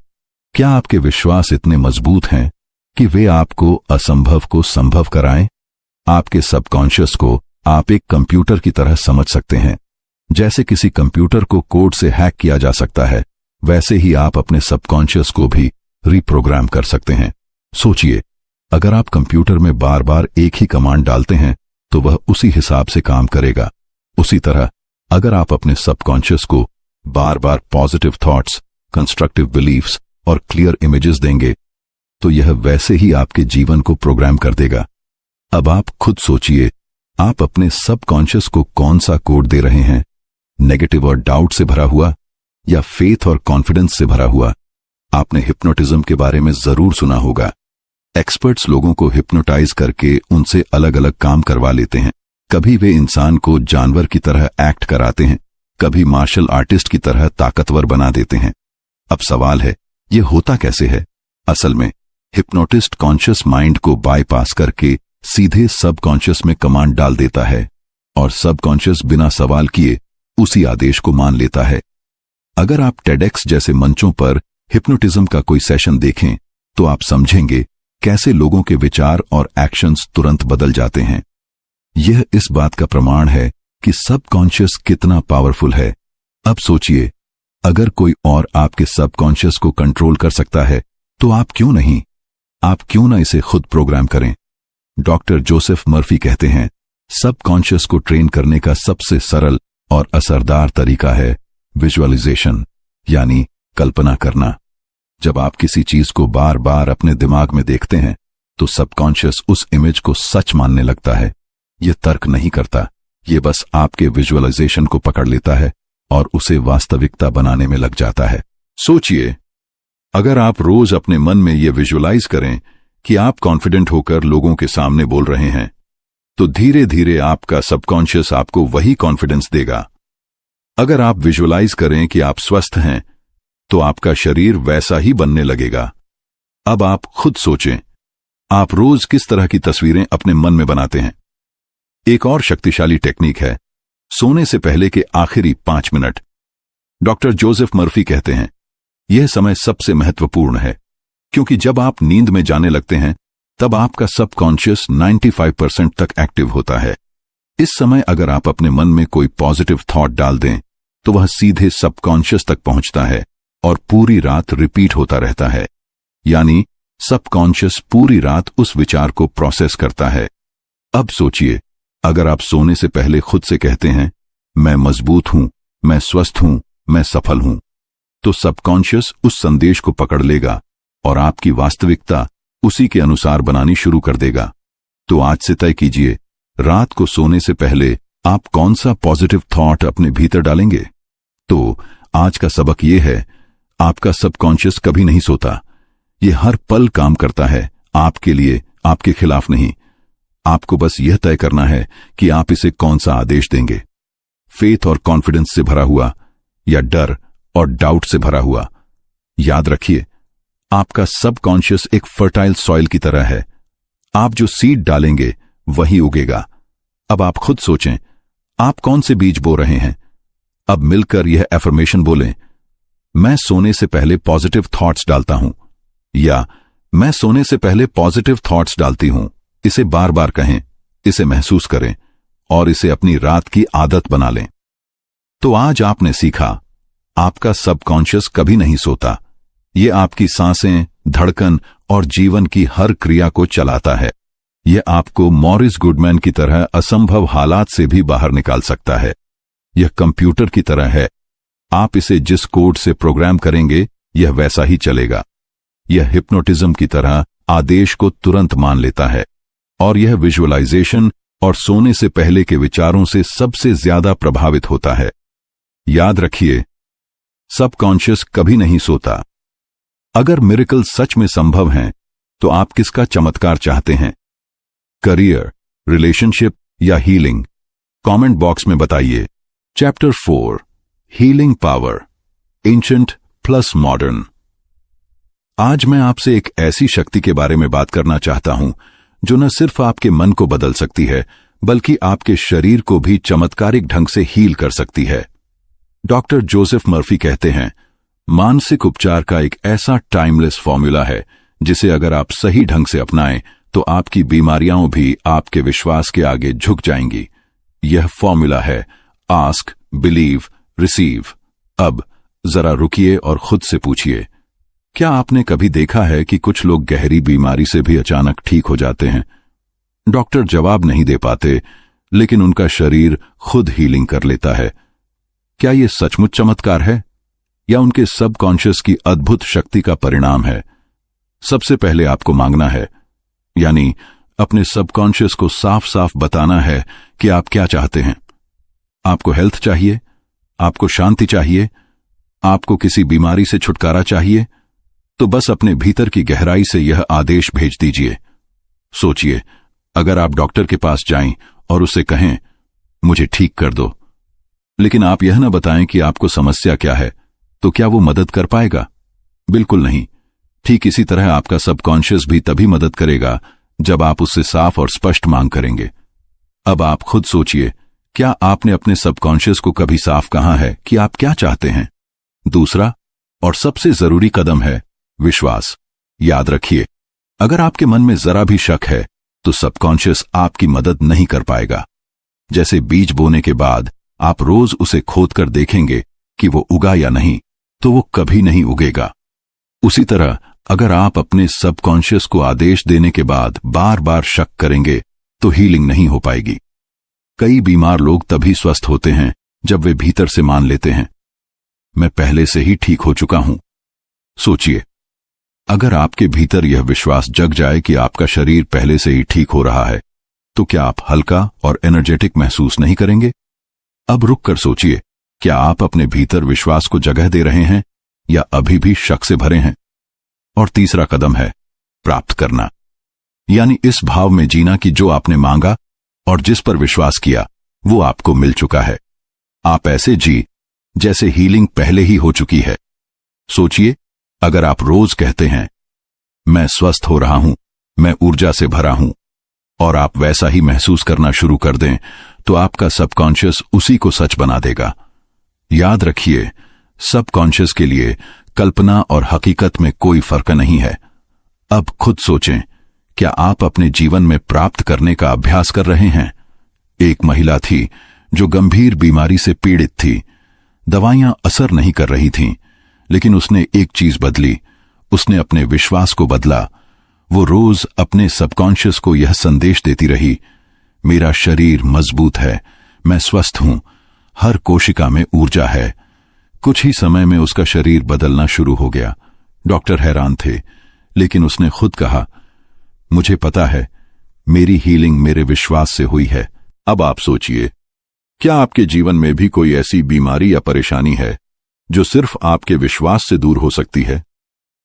क्या आपके विश्वास इतने मजबूत हैं कि वे आपको असंभव को संभव कराएं? आपके सबकॉन्शियस को आप एक कंप्यूटर की तरह समझ सकते हैं। जैसे किसी कंप्यूटर को कोड से हैक किया जा सकता है, वैसे ही आप अपने सबकॉन्शियस को भी रीप्रोग्राम कर सकते हैं। सोचिए, अगर आप कंप्यूटर में बार बार एक ही कमांड डालते हैं तो वह उसी हिसाब से काम करेगा। उसी तरह अगर आप अपने सबकॉन्शियस को बार बार पॉजिटिव थॉट्स, कंस्ट्रक्टिव बिलीफ्स और क्लियर इमेजेस देंगे तो यह वैसे ही आपके जीवन को प्रोग्राम कर देगा। अब आप खुद सोचिए, आप अपने सबकॉन्शियस को कौन सा कोड दे रहे हैं? नेगेटिव और डाउट से भरा हुआ या फेथ और कॉन्फिडेंस से भरा हुआ? आपने हिप्नोटिज्म के बारे में जरूर सुना होगा। एक्सपर्ट्स लोगों को हिप्नोटाइज करके उनसे अलग अलग काम करवा लेते हैं। कभी वे इंसान को जानवर की तरह एक्ट कराते हैं, कभी मार्शल आर्टिस्ट की तरह ताकतवर बना देते हैं। अब सवाल है, ये होता कैसे है? असल में हिप्नोटिस्ट कॉन्शियस माइंड को बाईपास करके सीधे सबकॉन्शियस में कमांड डाल देता है और सबकॉन्शियस बिना सवाल किए उसी आदेश को मान लेता है। अगर आप टेडेक्स जैसे मंचों पर हिप्नोटिज्म का कोई सेशन देखें तो आप समझेंगे कैसे लोगों के विचार और एक्शंस तुरंत बदल जाते हैं। यह इस बात का प्रमाण है कि सबकॉन्शियस कितना पावरफुल है। अब सोचिए, अगर कोई और आपके सबकॉन्शियस को कंट्रोल कर सकता है तो आप क्यों नहीं? आप क्यों ना इसे खुद प्रोग्राम करें? डॉक्टर जोसेफ मर्फी कहते हैं, सबकॉन्शियस को ट्रेन करने का सबसे सरल और असरदार तरीका है विजुअलाइजेशन, यानी कल्पना करना। जब आप किसी चीज को बार बार अपने दिमाग में देखते हैं तो सबकॉन्शियस उस इमेज को सच मानने लगता है। यह तर्क नहीं करता, यह बस आपके विजुअलाइजेशन को पकड़ लेता है और उसे वास्तविकता बनाने में लग जाता है। सोचिए, अगर आप रोज अपने मन में यह विजुअलाइज करें कि आप कॉन्फिडेंट होकर लोगों के सामने बोल रहे हैं, तो धीरे धीरे आपका सबकॉन्शियस आपको वही कॉन्फिडेंस देगा। अगर आप विजुअलाइज करें कि आप स्वस्थ हैं, तो आपका शरीर वैसा ही बनने लगेगा। अब आप खुद सोचें, आप रोज किस तरह की तस्वीरें अपने मन में बनाते हैं? एक और शक्तिशाली टेक्निक है सोने से पहले के आखिरी 5 मिनट। डॉक्टर जोसेफ मर्फी कहते हैं, यह समय सबसे महत्वपूर्ण है, क्योंकि जब आप नींद में जाने लगते हैं तब आपका सबकॉन्शियस 95% तक एक्टिव होता है। इस समय अगर आप अपने मन में कोई पॉजिटिव थॉट डाल दें तो वह सीधे सबकॉन्शियस तक पहुंचता है और पूरी रात रिपीट होता रहता है। यानी सबकॉन्शियस पूरी रात उस विचार को प्रोसेस करता है। अब सोचिए, अगर आप सोने से पहले खुद से कहते हैं, मैं मजबूत हूं, मैं स्वस्थ हूं, मैं सफल हूं, तो सबकॉन्शियस उस संदेश को पकड़ लेगा और आपकी वास्तविकता उसी के अनुसार बनानी शुरू कर देगा। तो आज से तय कीजिए, रात को सोने से पहले आप कौन सा पॉजिटिव थॉट अपने भीतर डालेंगे। तो आज का सबक यह है, आपका सबकॉन्शियस कभी नहीं सोता। यह हर पल काम करता है, आपके लिए, आपके खिलाफ नहीं। आपको बस यह तय करना है कि आप इसे कौन सा आदेश देंगे, फेथ और कॉन्फिडेंस से भरा हुआ या डर और डाउट से भरा हुआ। याद रखिए, आपका सबकॉन्शियस एक फर्टाइल सॉइल की तरह है। आप जो सीड डालेंगे वही उगेगा। अब आप खुद सोचें, आप कौन से बीज बो रहे हैं? अब मिलकर यह एफर्मेशन बोलें, मैं सोने से पहले पॉजिटिव थॉट्स डालता हूं, या मैं सोने से पहले पॉजिटिव थॉट्स डालती हूं। इसे बार बार कहें, इसे महसूस करें और इसे अपनी रात की आदत बना लें। तो आज आपने सीखा, आपका सबकॉन्शियस कभी नहीं सोता। यह आपकी सांसें, धड़कन और जीवन की हर क्रिया को चलाता है। यह आपको मॉरिस गुडमैन की तरह असंभव हालात से भी बाहर निकाल सकता है। यह कंप्यूटर की तरह है, आप इसे जिस कोड से प्रोग्राम करेंगे यह वैसा ही चलेगा। यह हिप्नोटिज्म की तरह आदेश को तुरंत मान लेता है और यह विजुअलाइजेशन और सोने से पहले के विचारों से सबसे ज्यादा प्रभावित होता है। याद रखिए, सबकॉन्शियस कभी नहीं सोता। अगर मिरेकल सच में संभव हैं, तो आप किसका चमत्कार चाहते हैं? करियर, रिलेशनशिप या हीलिंग? कमेंट बॉक्स में बताइए। Chapter 4, healing power, ancient plus modern. आज मैं आपसे एक ऐसी शक्ति के बारे में बात करना चाहता हूं जो न सिर्फ आपके मन को बदल सकती है, बल्कि आपके शरीर को भी चमत्कारिक ढंग से हील कर सकती है। डॉक्टर जोसेफ मर्फी कहते हैं, मानसिक उपचार का एक ऐसा टाइमलेस फॉर्मूला है जिसे अगर आप सही ढंग से अपनाएं तो आपकी बीमारियां भी आपके विश्वास के आगे झुक जाएंगी। यह फॉर्मूला है आस्क, बिलीव, रिसीव। अब जरा रुकिए और खुद से पूछिए, क्या आपने कभी देखा है कि कुछ लोग गहरी बीमारी से भी अचानक ठीक हो जाते हैं? डॉक्टर जवाब नहीं दे पाते, लेकिन उनका शरीर खुद हीलिंग कर लेता है। क्या यह सचमुच चमत्कार है या उनके सबकॉन्शियस की अद्भुत शक्ति का परिणाम है? सबसे पहले आपको मांगना है, यानी अपने सबकॉन्शियस को साफ साफ बताना है कि आप क्या चाहते हैं। आपको हेल्थ चाहिए, आपको शांति चाहिए, आपको किसी बीमारी से छुटकारा चाहिए, तो बस अपने भीतर की गहराई से यह आदेश भेज दीजिए। सोचिए, अगर आप डॉक्टर के पास जाएं और उसे कहें, मुझे ठीक कर दो, लेकिन आप यह न बताएं कि आपको समस्या क्या है, तो क्या वो मदद कर पाएगा? बिल्कुल नहीं। ठीक इसी तरह आपका सबकॉन्शियस भी तभी मदद करेगा जब आप उससे साफ और स्पष्ट मांग करेंगे। अब आप खुद सोचिए, क्या आपने अपने सबकॉन्शियस को कभी साफ कहा है कि आप क्या चाहते हैं? दूसरा और सबसे जरूरी कदम है विश्वास। याद रखिए, अगर आपके मन में जरा भी शक है तो सबकॉन्शियस आपकी मदद नहीं कर पाएगा। जैसे बीज बोने के बाद आप रोज उसे खोदकर देखेंगे कि वो उगा या नहीं, तो वो कभी नहीं उगेगा। उसी तरह अगर आप अपने सबकॉन्शियस को आदेश देने के बाद बार बार शक करेंगे तो हीलिंग नहीं हो पाएगी। कई बीमार लोग तभी स्वस्थ होते हैं जब वे भीतर से मान लेते हैं, मैं पहले से ही ठीक हो चुका हूं। सोचिए, अगर आपके भीतर यह विश्वास जग जाए कि आपका शरीर पहले से ही ठीक हो रहा है, तो क्या आप हल्का और एनर्जेटिक महसूस नहीं करेंगे? अब रुक कर सोचिए, क्या आप अपने भीतर विश्वास को जगह दे रहे हैं या अभी भी शक से भरे हैं? और तीसरा कदम है प्राप्त करना, यानी इस भाव में जीना कि जो आपने मांगा और जिस पर विश्वास किया वो आपको मिल चुका है। आप ऐसे जी जैसे हीलिंग पहले ही हो चुकी है। सोचिए, अगर आप रोज कहते हैं, मैं स्वस्थ हो रहा हूं, मैं ऊर्जा से भरा हूं, और आप वैसा ही महसूस करना शुरू कर दें, तो आपका सबकॉन्शियस उसी को सच बना देगा। याद रखिए, सबकॉन्शियस के लिए कल्पना और हकीकत में कोई फर्क नहीं है। अब खुद सोचें, क्या आप अपने जीवन में प्राप्त करने का अभ्यास कर रहे हैं? एक महिला थी जो गंभीर बीमारी से पीड़ित थी। दवाइयां असर नहीं कर रही थीं, लेकिन उसने एक चीज बदली, उसने अपने विश्वास को बदला। वो रोज अपने सबकॉन्शियस को यह संदेश देती रही, मेरा शरीर मजबूत है, मैं स्वस्थ हूं, हर कोशिका में ऊर्जा है। कुछ ही समय में उसका शरीर बदलना शुरू हो गया। डॉक्टर हैरान थे, लेकिन उसने खुद कहा, मुझे पता है, मेरी हीलिंग मेरे विश्वास से हुई है। अब आप सोचिए, क्या आपके जीवन में भी कोई ऐसी बीमारी या परेशानी है जो सिर्फ आपके विश्वास से दूर हो सकती है?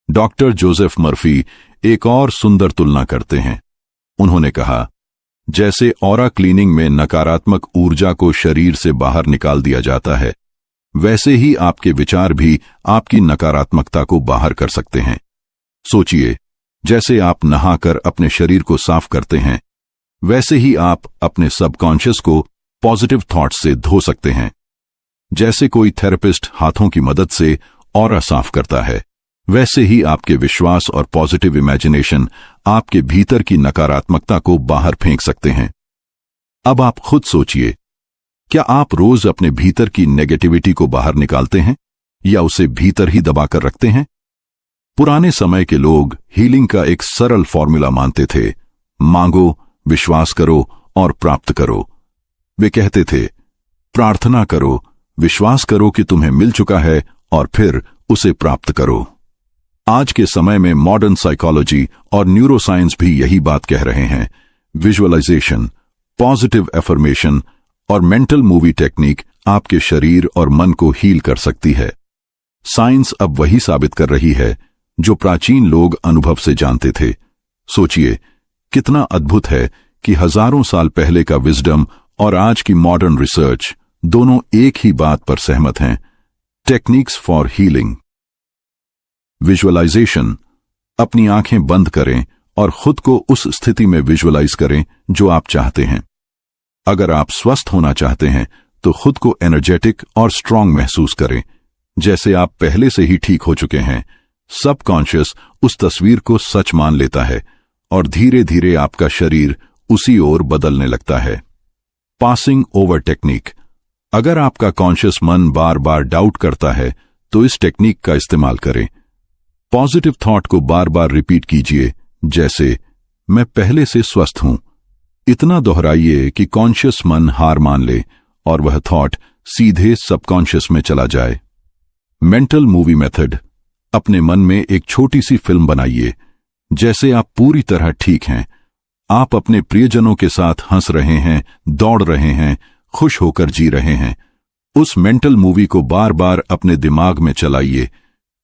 डॉक्टर जोसेफ मर्फी एक और सुंदर तुलना करते हैं। उन्होंने कहा, जैसे ऑरा क्लीनिंग में नकारात्मक ऊर्जा को शरीर से बाहर निकाल दिया जाता है, वैसे ही आपके विचार भी आपकी नकारात्मकता को बाहर कर सकते हैं। सोचिए, जैसे आप नहाकर अपने शरीर को साफ करते हैं, वैसे ही आप अपने सबकॉन्शियस को पॉजिटिव थॉट्स से धो सकते हैं। जैसे कोई थेरेपिस्ट हाथों की मदद से ऑरा साफ करता है, वैसे ही आपके विश्वास और पॉजिटिव इमेजिनेशन आपके भीतर की नकारात्मकता को बाहर फेंक सकते हैं। अब आप खुद सोचिए, क्या आप रोज अपने भीतर की नेगेटिविटी को बाहर निकालते हैं या उसे भीतर ही दबाकर रखते हैं? पुराने समय के लोग हीलिंग का एक सरल फॉर्मूला मानते थे, मांगो, विश्वास करो और प्राप्त करो। वे कहते थे, प्रार्थना करो, विश्वास करो कि तुम्हें मिल चुका है और फिर उसे प्राप्त करो। आज के समय में मॉडर्न साइकोलॉजी और न्यूरोसाइंस भी यही बात कह रहे हैं। विजुअलाइजेशन, पॉजिटिव एफर्मेशन और मेंटल मूवी टेक्निक आपके शरीर और मन को हील कर सकती है। साइंस अब वही साबित कर रही है जो प्राचीन लोग अनुभव से जानते थे। सोचिए, कितना अद्भुत है कि हजारों साल पहले का विजडम और आज की मॉडर्न रिसर्च दोनों एक ही बात पर सहमत हैं, टेक्निक्स फॉर हीलिंग। विजुअलाइजेशन, अपनी आंखें बंद करें और खुद को उस स्थिति में विजुअलाइज करें जो आप चाहते हैं। अगर आप स्वस्थ होना चाहते हैं तो खुद को एनर्जेटिक और स्ट्रांग महसूस करें, जैसे आप पहले से ही ठीक हो चुके हैं। सबकॉन्शियस उस तस्वीर को सच मान लेता है और धीरे धीरे आपका शरीर उसी ओर बदलने लगता है। पासिंग ओवर टेक्निक, अगर आपका कॉन्शियस मन बार बार डाउट करता है तो इस टेक्निक का इस्तेमाल करें। पॉजिटिव थॉट को बार बार रिपीट कीजिए, जैसे मैं पहले से स्वस्थ हूं। इतना दोहराइए कि कॉन्शियस मन हार मान ले और वह थॉट सीधे सबकॉन्शियस में चला जाए। मेंटल मूवी मेथड, अपने मन में एक छोटी सी फिल्म बनाइए जैसे आप पूरी तरह ठीक हैं, आप अपने प्रियजनों के साथ हंस रहे हैं, दौड़ रहे हैं, खुश होकर जी रहे हैं। उस मेंटल मूवी को बार बार अपने दिमाग में चलाइए।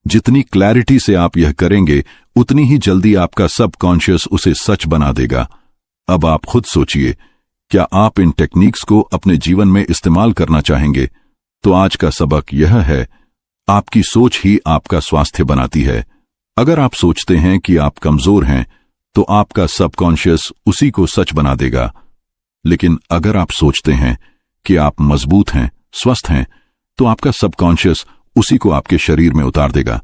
जितनी क्लैरिटी से आप यह करेंगे, उतनी ही जल्दी आपका सबकॉन्शियस उसे सच बना देगा। अब आप खुद सोचिए, क्या आप इन टेक्निक्स को अपने जीवन में इस्तेमाल करना चाहेंगे? तो आज का सबक यह है, आपकी सोच ही आपका स्वास्थ्य बनाती है। अगर आप सोचते हैं कि आप कमजोर हैं, तो आपका सबकॉन्शियस उसी को सच बना देगा। लेकिन अगर आप सोचते हैं कि आप मजबूत हैं, स्वस्थ हैं, तो आपका सबकॉन्शियस उसी को आपके शरीर में उतार देगा।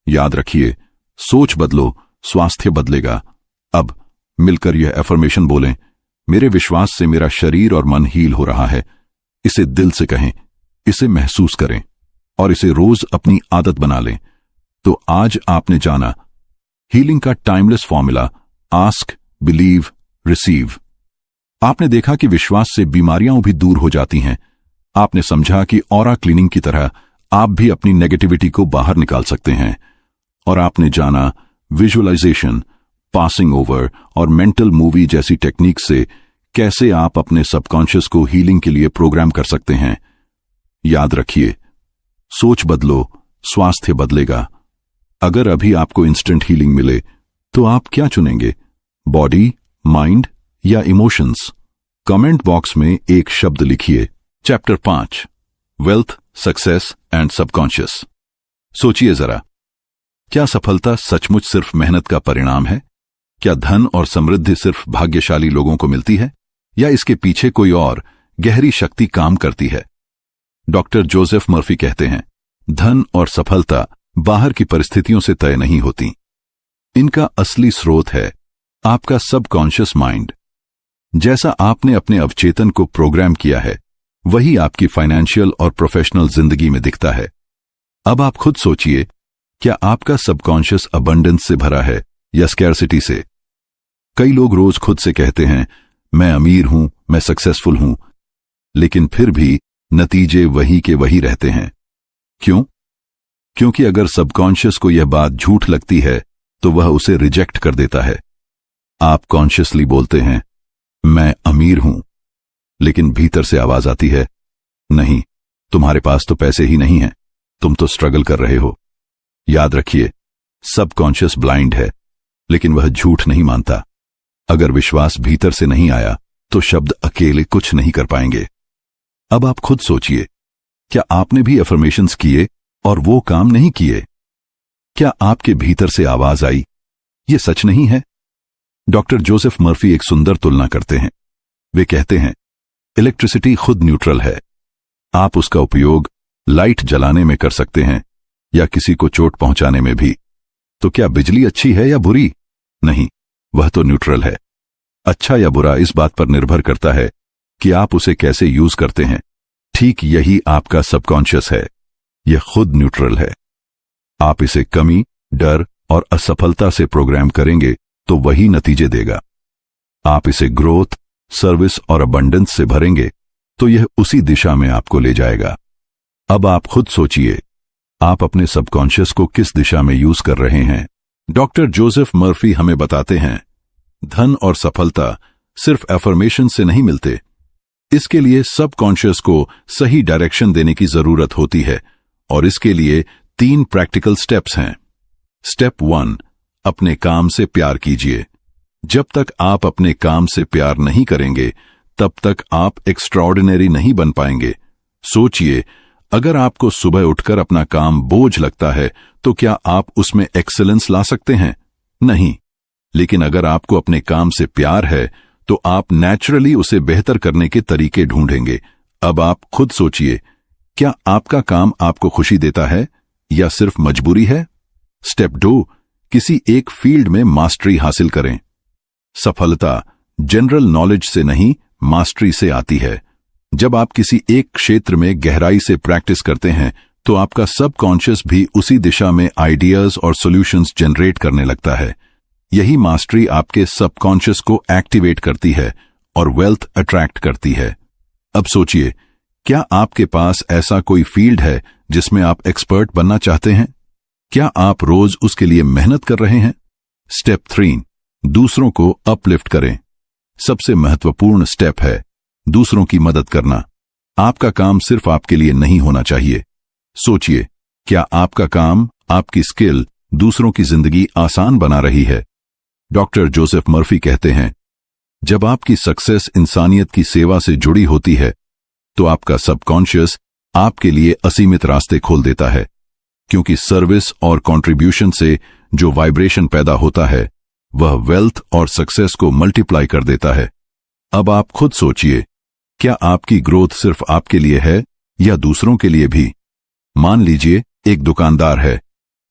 याद रखिए, सोच बदलो, स्वास्थ्य बदलेगा। अब मिलकर यह एफर्मेशन बोलें, मेरे विश्वास से मेरा शरीर और मन हील हो रहा है। इसे दिल से कहें, इसे महसूस करें और इसे रोज अपनी आदत बना लें। तो आज आपने जाना हीलिंग का timeless formula, ask, believe, receive. आपने देखा कि विश्वास से बीमारियां भी दूर हो जाती हैं। आपने समझा कि ऑरा क्लीनिंग की तरह आप भी अपनी नेगेटिविटी को बाहर निकाल सकते हैं। और आपने जाना विजुअलाइजेशन, पासिंग ओवर और मेंटल मूवी जैसी टेक्निक से कैसे आप अपने सबकॉन्शियस को हीलिंग के लिए प्रोग्राम कर सकते हैं। याद रखिए, सोच बदलो, स्वास्थ्य बदलेगा। अगर अभी आपको इंस्टेंट हीलिंग मिले, तो आप क्या चुनेंगे? बॉडी, माइंड या इमोशंस? कमेंट बॉक्स में एक शब्द लिखिए। Chapter 5, wealth, success and subconscious. सोचिए जरा, क्या सफलता सचमुच सिर्फ मेहनत का परिणाम है? क्या धन और समृद्धि सिर्फ भाग्यशाली लोगों को मिलती है, या इसके पीछे कोई और गहरी शक्ति काम करती है? डॉक्टर जोसेफ मर्फी कहते हैं, धन और सफलता बाहर की परिस्थितियों से तय नहीं होती। इनका असली स्रोत है आपका सबकॉन्शियस माइंड। जैसा आपने अपने अवचेतन को प्रोग्राम किया है, वही आपकी फाइनेंशियल और प्रोफेशनल जिंदगी में दिखता है। अब आप खुद सोचिए, क्या आपका सबकॉन्शियस अबंडेंस से भरा है या स्कैर्सिटी से? कई लोग रोज खुद से कहते हैं, मैं अमीर हूं, मैं सक्सेसफुल हूं, लेकिन फिर भी नतीजे वही के वही रहते हैं। क्यों? क्योंकि अगर सबकॉन्शियस को यह बात झूठ लगती है, तो वह उसे रिजेक्ट कर देता है। आप कॉन्शियसली बोलते हैं, मैं अमीर हूं, लेकिन भीतर से आवाज आती है, नहीं, तुम्हारे पास तो पैसे ही नहीं हैं, तुम तो स्ट्रगल कर रहे हो। याद रखिए, सबकॉन्शियस ब्लाइंड है, लेकिन वह झूठ नहीं मानता। अगर विश्वास भीतर से नहीं आया, तो शब्द अकेले कुछ नहीं कर पाएंगे। अब आप खुद सोचिए, क्या आपने भी अफर्मेशंस किए और वो काम नहीं किए? क्या आपके भीतर से आवाज आई, ये सच नहीं है? डॉक्टर जोसेफ मर्फी एक सुंदर तुलना करते हैं। वे कहते हैं, इलेक्ट्रिसिटी खुद न्यूट्रल है। आप उसका उपयोग लाइट जलाने में कर सकते हैं या किसी को चोट पहुंचाने में भी। तो क्या बिजली अच्छी है या बुरी? नहीं, वह तो न्यूट्रल है। अच्छा या बुरा इस बात पर निर्भर करता है कि आप उसे कैसे यूज करते हैं। ठीक यही आपका सबकॉन्शियस है, यह खुद न्यूट्रल है। आप इसे कमी, डर और असफलता से प्रोग्राम करेंगे तो वही नतीजे देगा। आप इसे ग्रोथ, सर्विस और अबंडेंस से भरेंगे तो यह उसी दिशा में आपको ले जाएगा। अब आप खुद सोचिए, आप अपने सबकॉन्शियस को किस दिशा में यूज कर रहे हैं? डॉक्टर जोसेफ मर्फी हमें बताते हैं, धन और सफलता सिर्फ एफर्मेशन से नहीं मिलते। इसके लिए सबकॉन्शियस को सही डायरेक्शन देने की जरूरत होती है, और इसके लिए 3 प्रैक्टिकल स्टेप्स हैं। स्टेप 1, अपने काम से प्यार कीजिए। जब तक आप अपने काम से प्यार नहीं करेंगे, तब तक आप एक्स्ट्राऑर्डिनरी नहीं बन पाएंगे। सोचिए, अगर आपको सुबह उठकर अपना काम बोझ लगता है, तो क्या आप उसमें एक्सीलेंस ला सकते हैं? नहीं। लेकिन अगर आपको अपने काम से प्यार है, तो आप नेचुरली उसे बेहतर करने के तरीके ढूंढेंगे। अब आप खुद सोचिए, क्या आपका काम आपको खुशी देता है या सिर्फ मजबूरी है? स्टेप 2, किसी एक फील्ड में मास्टरी हासिल करें। सफलता जनरल नॉलेज से नहीं, मास्टरी से आती है। जब आप किसी एक क्षेत्र में गहराई से प्रैक्टिस करते हैं, तो आपका सबकॉन्शियस भी उसी दिशा में आइडियाज और सॉल्यूशंस जनरेट करने लगता है। यही मास्टरी आपके सबकॉन्शियस को एक्टिवेट करती है और वेल्थ अट्रैक्ट करती है। अब सोचिए, क्या आपके पास ऐसा कोई फील्ड है जिसमें आप एक्सपर्ट बनना चाहते हैं? क्या आप रोज उसके लिए मेहनत कर रहे हैं? स्टेप 3, दूसरों को अपलिफ्ट करें। सबसे महत्वपूर्ण स्टेप है दूसरों की मदद करना। आपका काम सिर्फ आपके लिए नहीं होना चाहिए। सोचिए, क्या आपका काम, आपकी स्किल दूसरों की जिंदगी आसान बना रही है? डॉक्टर जोसेफ मर्फी कहते हैं, जब आपकी सक्सेस इंसानियत की सेवा से जुड़ी होती है तो आपका सबकॉन्शियस आपके लिए असीमित रास्ते खोल देता है, क्योंकि सर्विस और कंट्रीब्यूशन से जो वाइब्रेशन पैदा होता है वह वेल्थ और सक्सेस को मल्टीप्लाई कर देता है। अब आप खुद सोचिए, क्या आपकी ग्रोथ सिर्फ आपके लिए है या दूसरों के लिए भी? मान लीजिए एक दुकानदार है,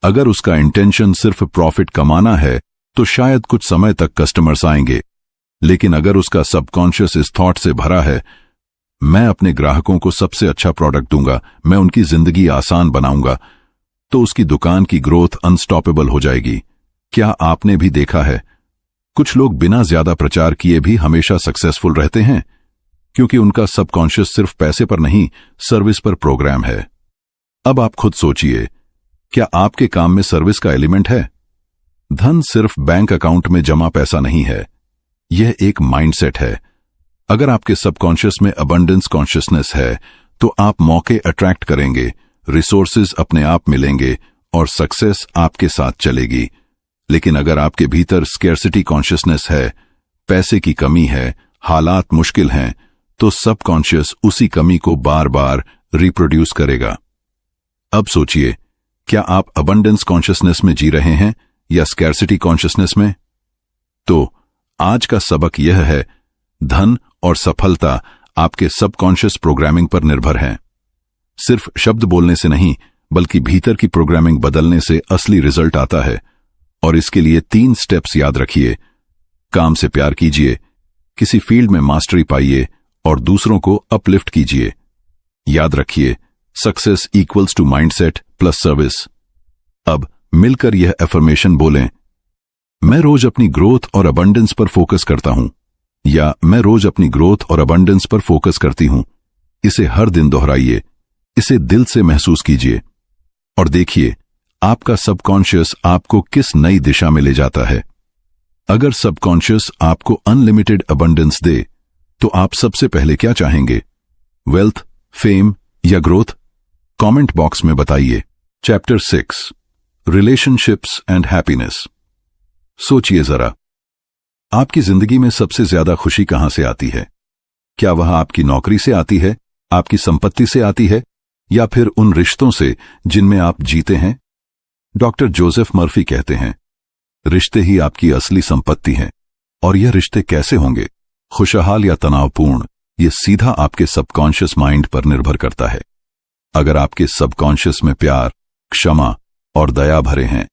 अगर उसका इंटेंशन सिर्फ प्रॉफिट कमाना है तो शायद कुछ समय तक कस्टमर्स आएंगे, लेकिन अगर उसका सबकॉन्शियस इस थॉट से भरा है, मैं अपने ग्राहकों को सबसे अच्छा प्रोडक्ट दूंगा, मैं उनकी जिंदगी आसान बनाऊंगा, तो उसकी दुकान की ग्रोथ अनस्टॉपेबल हो जाएगी। क्या आपने भी देखा है, कुछ लोग बिना ज्यादा प्रचार किए भी हमेशा सक्सेसफुल रहते हैं, क्योंकि उनका सबकॉन्शियस सिर्फ पैसे पर नहीं, सर्विस पर प्रोग्राम है। अब आप खुद सोचिए, क्या आपके काम में सर्विस का एलिमेंट है? धन सिर्फ बैंक अकाउंट में जमा पैसा नहीं है, यह एक माइंडसेट है। अगर आपके सबकॉन्शियस में अबंडेंस कॉन्शियसनेस है तो आप मौके अट्रैक्ट करेंगे, रिसोर्सेज अपने आप मिलेंगे और सक्सेस आपके साथ चलेगी। लेकिन अगर आपके भीतर स्केर्सिटी कॉन्शियसनेस है, पैसे की कमी है, हालात मुश्किल हैं, तो सबकॉन्शियस उसी कमी को बार बार रिप्रोड्यूस करेगा। अब सोचिए, क्या आप अबंडेंस कॉन्शियसनेस में जी रहे हैं या स्केर्सिटी कॉन्शियसनेस में? तो आज का सबक यह है, धन और सफलता आपके सबकॉन्शियस प्रोग्रामिंग पर निर्भर है। सिर्फ शब्द बोलने से नहीं, बल्कि भीतर की प्रोग्रामिंग बदलने से असली रिजल्ट आता है। और इसके लिए 3 स्टेप्स याद रखिए। काम से प्यार कीजिए, किसी फील्ड में मास्टरी पाइए और दूसरों को अपलिफ्ट कीजिए। याद रखिए, success equals to mindset plus service. अब मिलकर यह एफर्मेशन बोलें, मैं रोज अपनी ग्रोथ और अबंडेंस पर फोकस करता हूं, या मैं रोज अपनी ग्रोथ और अबंडेंस पर फोकस करती हूं। इसे हर दिन दोहराइए, इसे दिल से महसूस कीजिए और देखिए आपका सबकॉन्शियस आपको किस नई दिशा में ले जाता है। अगर सबकॉन्शियस आपको अनलिमिटेड अबंडेंस दे तो आप सबसे पहले क्या चाहेंगे? वेल्थ, फेम या ग्रोथ? कमेंट बॉक्स में बताइए। Chapter 6, relationships and happiness. सोचिए जरा, आपकी जिंदगी में सबसे ज्यादा खुशी कहां से आती है? क्या वह आपकी नौकरी से आती है, आपकी संपत्ति से आती है, या फिर उन रिश्तों से जिनमें आप जीते हैं? डॉक्टर जोसेफ मर्फी कहते हैं, रिश्ते ही आपकी असली संपत्ति हैं। और यह रिश्ते कैसे होंगे, खुशहाल या तनावपूर्ण, यह सीधा आपके सबकॉन्शियस माइंड पर निर्भर करता है। अगर आपके सबकॉन्शियस में प्यार, क्षमा और दया भरे हैं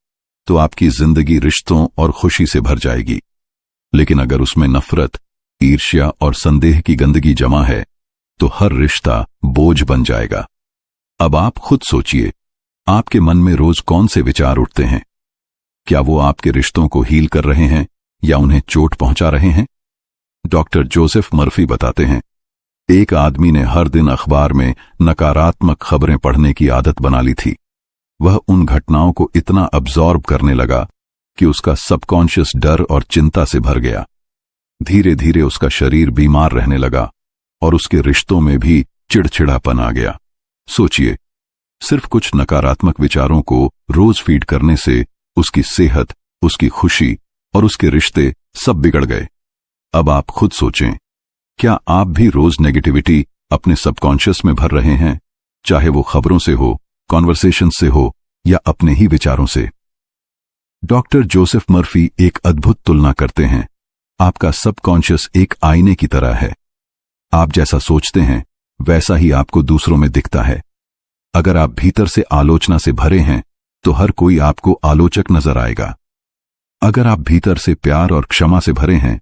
तो आपकी जिंदगी रिश्तों और खुशी से भर जाएगी। लेकिन अगर उसमें नफरत, ईर्ष्या और संदेह की गंदगी जमा है तो हर रिश्ता बोझ बन जाएगा। अब आप खुद सोचिए, आपके मन में रोज कौन से विचार उठते हैं? क्या वो आपके रिश्तों को हील कर रहे हैं या उन्हें चोट पहुंचा रहे हैं? डॉक्टर जोसेफ मर्फी बताते हैं, एक आदमी ने हर दिन अखबार में नकारात्मक खबरें पढ़ने की आदत बना ली थी। वह उन घटनाओं को इतना अब्जॉर्ब करने लगा कि उसका सबकॉन्शियस डर और चिंता से भर गया। धीरे धीरे उसका शरीर बीमार रहने लगा और उसके रिश्तों में भी चिड़चिड़ापन आ गया। सोचिए, सिर्फ कुछ नकारात्मक विचारों को रोज फीड करने से उसकी सेहत, उसकी खुशी और उसके रिश्ते सब बिगड़ गए। अब आप खुद सोचें, क्या आप भी रोज नेगेटिविटी अपने सबकॉन्शियस में भर रहे हैं, चाहे वो खबरों से हो, कॉन्वर्सेशन से हो या अपने ही विचारों से? डॉक्टर जोसेफ मर्फी एक अद्भुत तुलना करते हैं। आपका सबकॉन्शियस एक आईने की तरह है। आप जैसा सोचते हैं वैसा ही आपको दूसरों में दिखता है। अगर आप भीतर से आलोचना से भरे हैं तो हर कोई आपको आलोचक नजर आएगा। अगर आप भीतर से प्यार और क्षमा से भरे हैं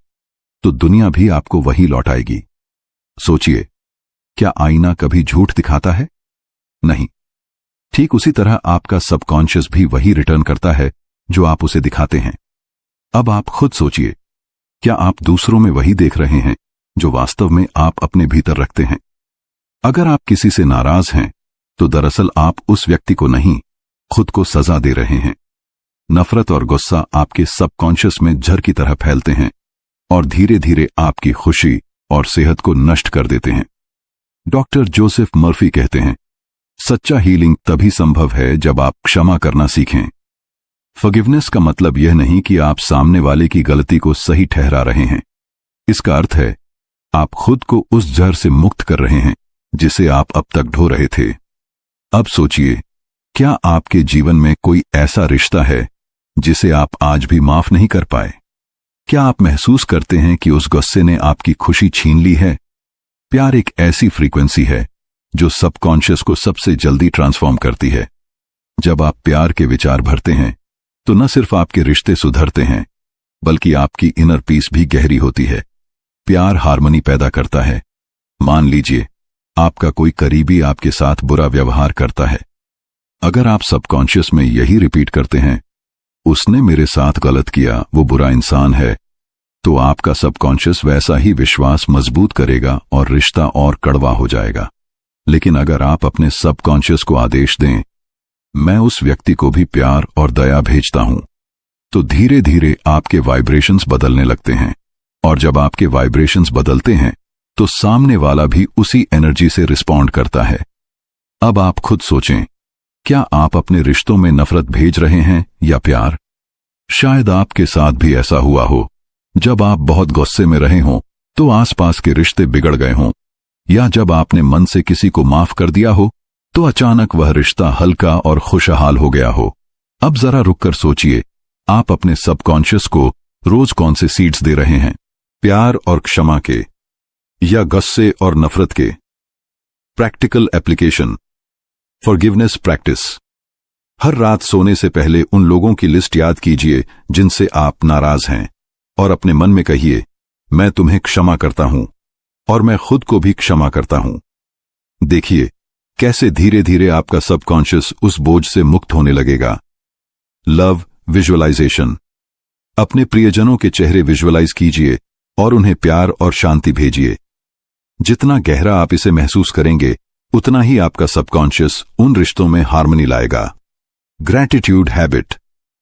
तो दुनिया भी आपको वही लौटाएगी। सोचिए, क्या आईना कभी झूठ दिखाता है? नहीं। ठीक उसी तरह आपका सबकॉन्शियस भी वही रिटर्न करता है जो आप उसे दिखाते हैं। अब आप खुद सोचिए, क्या आप दूसरों में वही देख रहे हैं जो वास्तव में आप अपने भीतर रखते हैं? अगर आप किसी से नाराज हैं तो दरअसल आप उस व्यक्ति को नहीं, खुद को सजा दे रहे हैं। नफरत और गुस्सा आपके सबकॉन्शियस में जहर की तरह फैलते हैं और धीरे धीरे आपकी खुशी और सेहत को नष्ट कर देते हैं। डॉक्टर जोसेफ मर्फी कहते हैं, सच्चा हीलिंग तभी संभव है जब आप क्षमा करना सीखें। फॉरगिवनेस का मतलब यह नहीं कि आप सामने वाले की गलती को सही ठहरा रहे हैं। इसका अर्थ है आप खुद को उस जहर से मुक्त कर रहे हैं जिसे आप अब तक ढो रहे थे। अब सोचिए, क्या आपके जीवन में कोई ऐसा रिश्ता है जिसे आप आज भी माफ नहीं कर पाए? क्या आप महसूस करते हैं कि उस गुस्से ने आपकी खुशी छीन ली है? प्यार एक ऐसी फ्रीक्वेंसी है जो सबकॉन्शियस को सबसे जल्दी ट्रांसफॉर्म करती है। जब आप प्यार के विचार भरते हैं तो न सिर्फ आपके रिश्ते सुधरते हैं बल्कि आपकी इनर पीस भी गहरी होती है। प्यार हार्मनी पैदा करता है। मान लीजिए आपका कोई करीबी आपके साथ बुरा व्यवहार करता है। अगर आप सबकॉन्शियस में यही रिपीट करते हैं, उसने मेरे साथ गलत किया, वो बुरा इंसान है, तो आपका सबकॉन्शियस वैसा ही विश्वास मजबूत करेगा और रिश्ता और कड़वा हो जाएगा। लेकिन अगर आप अपने सबकॉन्शियस को आदेश दें, मैं उस व्यक्ति को भी प्यार और दया भेजता हूं, तो धीरे धीरे आपके वाइब्रेशंस बदलने लगते हैं। और जब आपके वाइब्रेशंस बदलते हैं तो सामने वाला भी उसी एनर्जी से रिस्पॉन्ड करता है। अब आप खुद सोचें, क्या आप अपने रिश्तों में नफरत भेज रहे हैं या प्यार? शायद आपके साथ भी ऐसा हुआ हो। जब आप बहुत गुस्से में रहे हों तो आसपास के रिश्ते बिगड़ गए हों, या जब आपने मन से किसी को माफ कर दिया हो तो अचानक वह रिश्ता हल्का और खुशहाल हो गया हो। अब जरा रुककर सोचिए, आप अपने सबकॉन्शियस को रोज कौन से सीड्स दे रहे हैं? प्यार और क्षमा के या गुस्से और नफरत के? Practical application, forgiveness practice. हर रात सोने से पहले उन लोगों की लिस्ट याद कीजिए जिनसे आप नाराज हैं और अपने मन में कहिए, मैं तुम्हें क्षमा करता हूं और मैं खुद को भी क्षमा करता हूं। देखिए कैसे धीरे धीरे आपका सबकॉन्शियस उस बोझ से मुक्त होने लगेगा। Love visualisation. अपने प्रियजनों के चेहरे विजुअलाइज कीजिए और उन्हें प्यार और शांति भेजिए। जितना गहरा आप इसे महसूस करेंगे उतना ही आपका सबकॉन्शियस उन रिश्तों में हार्मनी लाएगा। Gratitude habit.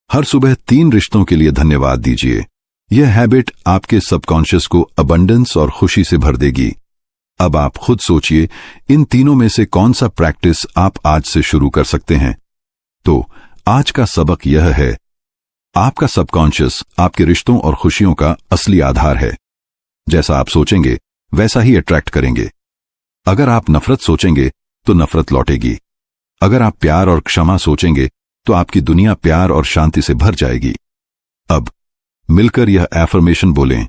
हर सुबह 3 रिश्तों के लिए धन्यवाद दीजिए। यह हैबिट आपके सबकॉन्शियस को अबंडेंस और खुशी से भर देगी। अब आप खुद सोचिए, इन तीनों में से कौन सा प्रैक्टिस आप आज से शुरू कर सकते हैं? तो आज का सबक यह है, आपका सबकॉन्शियस आपके रिश्तों और खुशियों का असली आधार है। जैसा आप सोचेंगे वैसा ही अट्रैक्ट करेंगे। अगर आप नफरत सोचेंगे तो नफरत लौटेगी। अगर आप प्यार और क्षमा सोचेंगे तो आपकी दुनिया प्यार और शांति से भर जाएगी। अब मिलकर यह एफर्मेशन बोलें,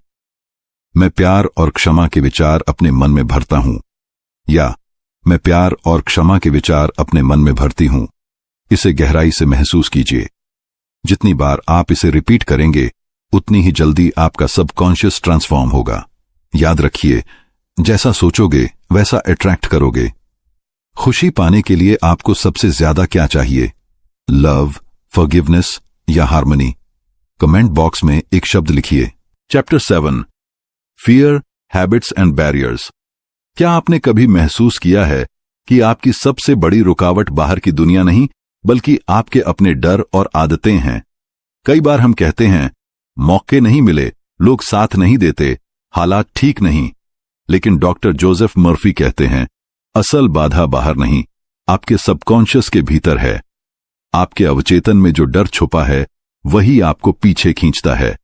मैं प्यार और क्षमा के विचार अपने मन में भरता हूं, या मैं प्यार और क्षमा के विचार अपने मन में भरती हूं। इसे गहराई से महसूस कीजिए। जितनी बार आप इसे रिपीट करेंगे उतनी ही जल्दी आपका सबकॉन्शियस ट्रांसफॉर्म होगा। याद रखिए, जैसा सोचोगे वैसा अट्रैक्ट करोगे। खुशी पाने के लिए आपको सबसे ज्यादा क्या चाहिए? लव, फॉरगिवनेस या हार्मनी? कमेंट बॉक्स में एक शब्द लिखिए। Chapter 7, fear, habits and barriers. क्या आपने कभी महसूस किया है कि आपकी सबसे बड़ी रुकावट बाहर की दुनिया नहीं बल्कि आपके अपने डर और आदतें हैं? कई बार हम कहते हैं, मौके नहीं मिले, लोग साथ नहीं देते, हालात ठीक नहीं। लेकिन डॉक्टर जोसेफ मर्फी कहते हैं, असल बाधा बाहर नहीं, आपके सबकॉन्शियस के भीतर है। आपके अवचेतन में जो डर छुपा है वही आपको पीछे खींचता है,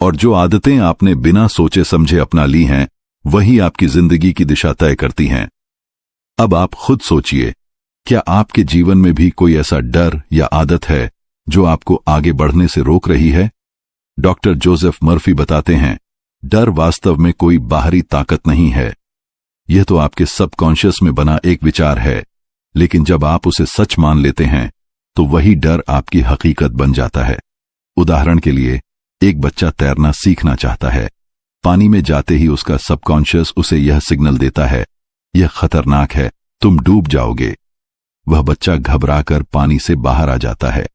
और जो आदतें आपने बिना सोचे समझे अपना ली हैं वही आपकी जिंदगी की दिशा तय करती हैं। अब आप खुद सोचिए, क्या आपके जीवन में भी कोई ऐसा डर या आदत है जो आपको आगे बढ़ने से रोक रही है? डॉक्टर जोसेफ मर्फी बताते हैं, डर वास्तव में कोई बाहरी ताकत नहीं है। यह तो आपके सबकॉन्शियस में बना एक विचार है, लेकिन जब आप उसे सच मान लेते हैं तो वही डर आपकी हकीकत बन जाता है। उदाहरण के लिए, एक बच्चा तैरना सीखना चाहता है। पानी में जाते ही उसका सबकॉन्शियस उसे यह सिग्नल देता है, यह खतरनाक है, तुम डूब जाओगे। वह बच्चा घबराकर पानी से बाहर आ जाता है।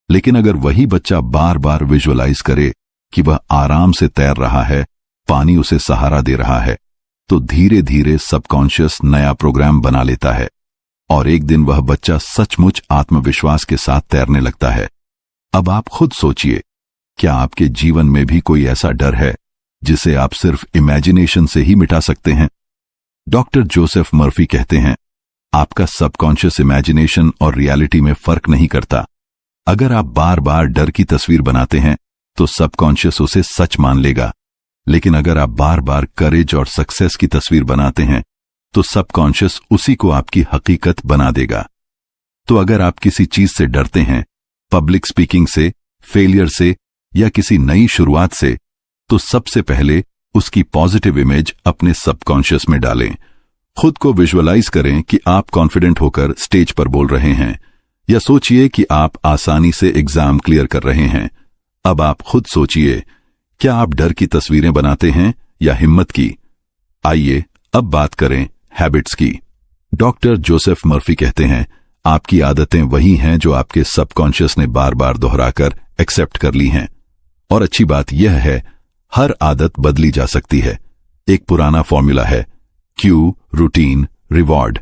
लेकिन अगर वही बच्चा बार बार विजुअलाइज करे कि वह आराम से तैर रहा है, पानी उसे सहारा दे रहा है, तो धीरे धीरे सबकॉन्शियस नया प्रोग्राम बना लेता है और एक दिन वह बच्चा सचमुच आत्मविश्वास के साथ तैरने लगता है। अब आप खुद सोचिए, क्या आपके जीवन में भी कोई ऐसा डर है जिसे आप सिर्फ इमेजिनेशन से ही मिटा सकते हैं? डॉक्टर जोसेफ मर्फी कहते हैं, आपका सबकॉन्शियस इमेजिनेशन और रियलिटी में फर्क नहीं करता। अगर आप बार बार डर की तस्वीर बनाते हैं तो सबकॉन्शियस उसे सच मान लेगा, लेकिन अगर आप बार बार करेज और सक्सेस की तस्वीर बनाते हैं तो सबकॉन्शियस उसी को आपकी हकीकत बना देगा। तो अगर आप किसी चीज से डरते हैं, पब्लिक स्पीकिंग से, फेलियर से या किसी नई शुरुआत से, तो सबसे पहले उसकी पॉजिटिव इमेज अपने सबकॉन्शियस में डालें। खुद को विजुअलाइज करें कि आप कॉन्फिडेंट होकर स्टेज पर बोल रहे हैं, या सोचिए कि आप आसानी से एग्जाम क्लियर कर रहे हैं। अब आप खुद सोचिए, क्या आप डर की तस्वीरें बनाते हैं या हिम्मत की? आइए अब बात करें हैबिट्स की। डॉक्टर जोसेफ मर्फी कहते हैं, आपकी आदतें वही हैं जो आपके सबकॉन्शियस ने बार बार दोहराकर एक्सेप्ट कर ली हैं। और अच्छी बात यह है, हर आदत बदली जा सकती है। एक पुराना फॉर्मूला है, क्यू, रूटीन, रिवॉर्ड।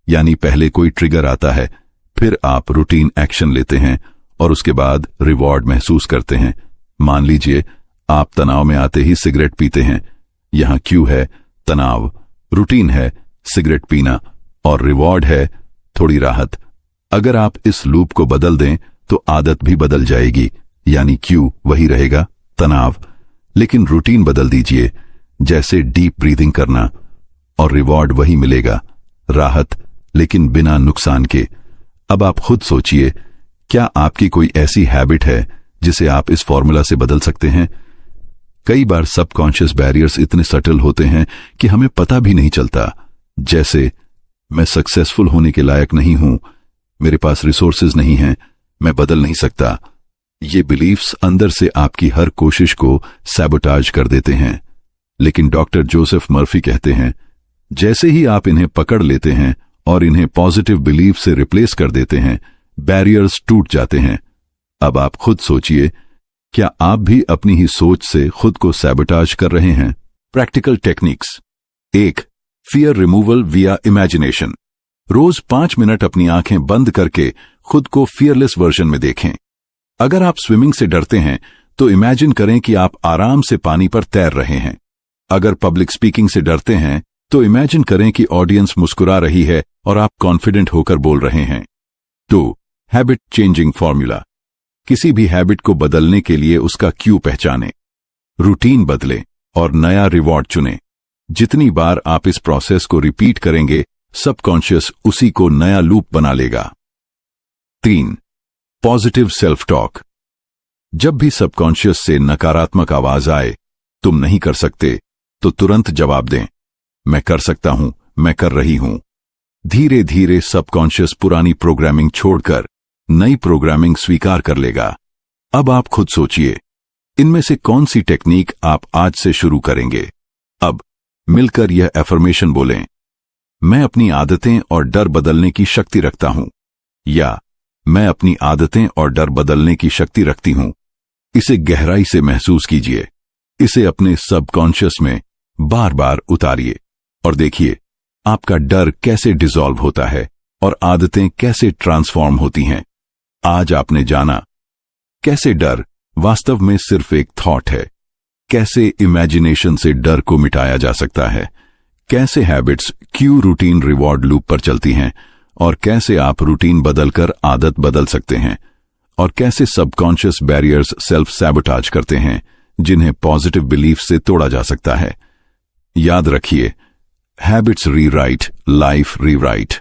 यानी पहले कोई ट्रिगर आता है, फिर आप रूटीन एक्शन लेते हैं और उसके बाद रिवॉर्ड महसूस करते हैं। मान लीजिए आप तनाव में आते ही सिगरेट पीते हैं। यहां क्यू है तनाव, रूटीन है सिगरेट पीना और रिवॉर्ड है थोड़ी राहत। अगर आप इस लूप को बदल दें तो आदत भी बदल जाएगी, यानी क्यू वही रहेगा तनाव, लेकिन रूटीन बदल दीजिए, जैसे डीप ब्रीदिंग करना, और रिवॉर्ड वही मिलेगा राहत, लेकिन बिना नुकसान के। अब आप खुद सोचिए, क्या आपकी कोई ऐसी हैबिट है जिसे आप इस फॉर्मूला से बदल सकते हैं? कई बार सबकॉन्शियस बैरियर्स इतने सटल होते हैं कि हमें पता भी नहीं चलता, जैसे मैं सक्सेसफुल होने के लायक नहीं हूं, मेरे पास रिसोर्सेज नहीं हैं, मैं बदल नहीं सकता। ये बिलीफ्स अंदर से आपकी हर कोशिश को सैबोटाज कर देते हैं। लेकिन डॉक्टर जोसेफ मर्फी कहते हैं, जैसे ही आप इन्हें पकड़ लेते हैं और इन्हें पॉजिटिव बिलीफ से रिप्लेस कर देते हैं, बैरियर्स टूट जाते हैं। अब आप खुद सोचिए, क्या आप भी अपनी ही सोच से खुद को सैबोटाज कर रहे हैं? Practical techniques. 1. फियर रिमूवल विया इमेजिनेशन। रोज 5 मिनट अपनी आंखें बंद करके खुद को फियरलेस वर्जन में देखें। अगर आप स्विमिंग से डरते हैं तो इमेजिन करें कि आप आराम से पानी पर तैर रहे हैं। अगर पब्लिक स्पीकिंग से डरते हैं तो इमेजिन करें कि ऑडियंस मुस्कुरा रही है और आप कॉन्फिडेंट होकर बोल रहे हैं। 2. Habit changing formula. किसी भी हैबिट को बदलने के लिए उसका क्यू पहचानें, रूटीन बदलें और नया रिवॉर्ड चुनें। जितनी बार आप इस प्रोसेस को रिपीट करेंगे, सबकॉन्शियस उसी को नया लूप बना लेगा। 3. Positive self talk. जब भी सबकॉन्शियस से नकारात्मक आवाज आए, तुम नहीं कर सकते, तो तुरंत जवाब दें, मैं कर सकता हूं, मैं कर रही हूं। धीरे धीरे सबकॉन्शियस पुरानी प्रोग्रामिंग छोड़कर नई प्रोग्रामिंग स्वीकार कर लेगा। अब आप खुद सोचिए, इनमें से कौन सी टेक्निक आप आज से शुरू करेंगे? अब मिलकर यह एफर्मेशन बोलें, मैं अपनी आदतें और डर बदलने की शक्ति रखता हूं, या मैं अपनी आदतें और डर बदलने की शक्ति रखती हूं। इसे गहराई से महसूस कीजिए, इसे अपने सबकॉन्शियस में बार बार उतारिए और देखिए आपका डर कैसे डिसॉल्व होता है और आदतें कैसे ट्रांसफॉर्म होती हैं। आज आपने जाना कैसे डर वास्तव में सिर्फ एक थॉट है, कैसे इमेजिनेशन से डर को मिटाया जा सकता है, कैसे habits Q, routine, reward loop पर चलती हैं, और कैसे आप रूटीन बदलकर आदत बदल सकते हैं, और कैसे सबकॉन्शियस बैरियर्स सेल्फ सैबोटाज करते हैं जिन्हें पॉजिटिव बिलीफ से तोड़ा जा सकता है। याद रखिए, हैबिट्स रीराइट, लाइफ रीराइट।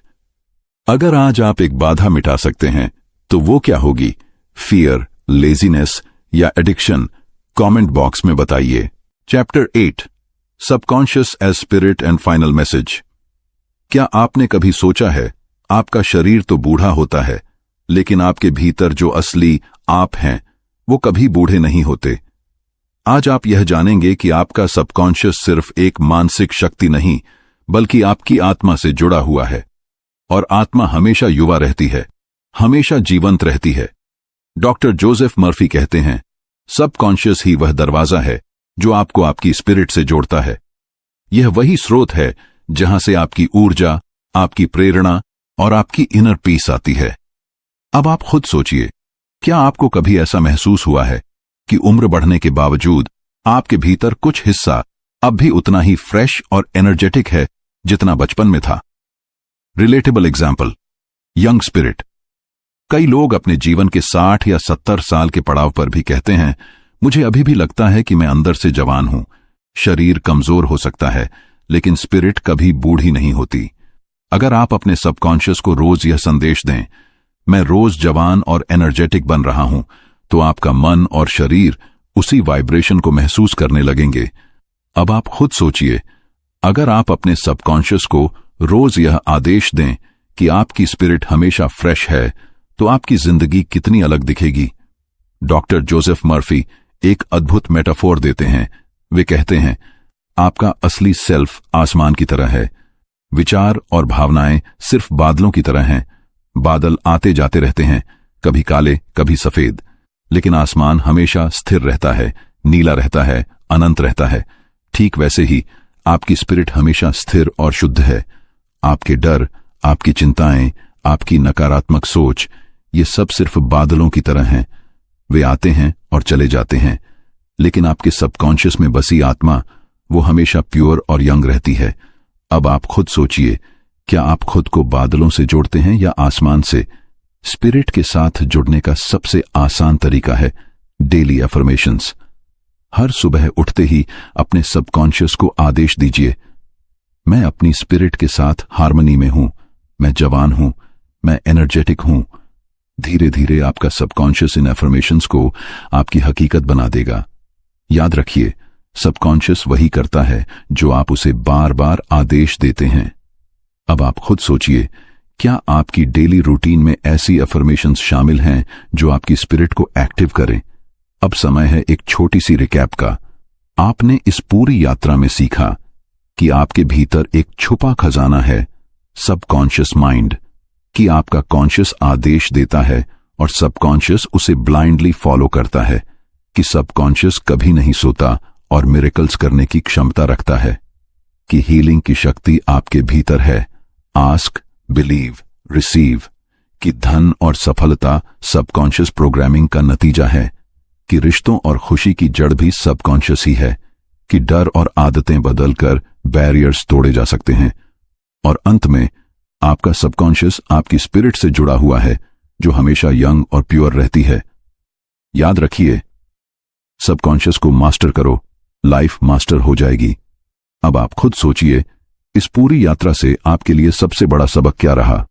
अगर आज आप एक बाधा मिटा सकते हैं तो वो क्या होगी? फियर, लेजीनेस या एडिक्शन? कमेंट बॉक्स में बताइए। Chapter 8, subconscious as spirit and final message. क्या आपने कभी सोचा है, आपका शरीर तो बूढ़ा होता है, लेकिन आपके भीतर जो असली आप हैं वो कभी बूढ़े नहीं होते। आज आप यह जानेंगे कि आपका सबकॉन्शियस सिर्फ एक मानसिक शक्ति नहीं, बल्कि आपकी आत्मा से जुड़ा हुआ है, और आत्मा हमेशा युवा रहती है, हमेशा जीवंत रहती है। डॉक्टर जोसेफ मर्फी कहते हैं, सबकॉन्शियस ही वह दरवाजा है जो आपको आपकी स्पिरिट से जोड़ता है। यह वही स्रोत है जहां से आपकी ऊर्जा, आपकी प्रेरणा और आपकी इनर पीस आती है। अब आप खुद सोचिए, क्या आपको कभी ऐसा महसूस हुआ है कि उम्र बढ़ने के बावजूद आपके भीतर कुछ हिस्सा अब भी उतना ही फ्रेश और एनर्जेटिक है जितना बचपन में था? Relatable example, young spirit. कई लोग अपने जीवन के 60 या 70 साल के पड़ाव पर भी कहते हैं, मुझे अभी भी लगता है कि मैं अंदर से जवान हूं। शरीर कमजोर हो सकता है, लेकिन स्पिरिट कभी बूढ़ी नहीं होती। अगर आप अपने सबकॉन्शियस को रोज यह संदेश दें, मैं रोज जवान और एनर्जेटिक बन रहा हूं, तो आपका मन और शरीर उसी वाइब्रेशन को महसूस करने लगेंगे। अब आप खुद सोचिए, अगर आप अपने सबकॉन्शियस को रोज यह आदेश दें कि आपकी स्पिरिट हमेशा फ्रेश है, तो आपकी जिंदगी कितनी अलग दिखेगी। डॉक्टर जोसेफ मर्फी एक अद्भुत मेटाफोर देते हैं। वे कहते हैं, आपका असली सेल्फ आसमान की तरह है। विचार और भावनाएं सिर्फ बादलों की तरह हैं। बादल आते जाते रहते हैं, कभी काले कभी सफेद, लेकिन आसमान हमेशा स्थिर रहता है, नीला रहता है, अनंत रहता है। ठीक वैसे ही आपकी स्पिरिट हमेशा स्थिर और शुद्ध है। आपके डर, आपकी चिंताएं, आपकी नकारात्मक सोच, ये सब सिर्फ बादलों की तरह हैं। वे आते हैं और चले जाते हैं, लेकिन आपके सबकॉन्शियस में बसी आत्मा, वो हमेशा प्योर और यंग रहती है। अब आप खुद सोचिए, क्या आप खुद को बादलों से जोड़ते हैं या आसमान से? स्पिरिट के साथ जुड़ने का सबसे आसान तरीका है डेली अफर्मेशंस। हर सुबह उठते ही अपने सबकॉन्शियस को आदेश दीजिए, मैं अपनी स्पिरिट के साथ हार्मनी में हूं, मैं जवान हूं, मैं एनर्जेटिक हूं। धीरे धीरे आपका सबकॉन्शियस इन अफर्मेशंस को आपकी हकीकत बना देगा। याद रखिए, सबकॉन्शियस वही करता है जो आप उसे बार बार आदेश देते हैं। अब आप खुद सोचिए, क्या आपकी डेली रूटीन में ऐसी अफर्मेशंस शामिल हैं जो आपकी स्पिरिट को एक्टिव करें? अब समय है एक छोटी सी रिकैप का। आपने इस पूरी यात्रा में सीखा कि आपके भीतर एक छुपा खजाना है, सबकॉन्शियस माइंड, कि आपका कॉन्शियस आदेश देता है और सबकॉन्शियस उसे ब्लाइंडली फॉलो करता है, कि सबकॉन्शियस कभी नहीं सोता और मिरेकल्स करने की क्षमता रखता है, कि हीलिंग की शक्ति आपके भीतर है। आस्क, बिलीव, रिसीव, कि धन और सफलता सबकॉन्शियस प्रोग्रामिंग का नतीजा है, कि रिश्तों और खुशी की जड़ भी सबकॉन्शियस ही है, कि डर और आदतें बदलकर बैरियर्स तोड़े जा सकते हैं, और अंत में आपका सबकॉन्शियस आपकी स्पिरिट से जुड़ा हुआ है, जो हमेशा यंग और प्योर रहती है। याद रखिए, सबकॉन्शियस को मास्टर करो, लाइफ मास्टर हो जाएगी। अब आप खुद सोचिए, इस पूरी यात्रा से आपके लिए सबसे बड़ा सबक क्या रहा?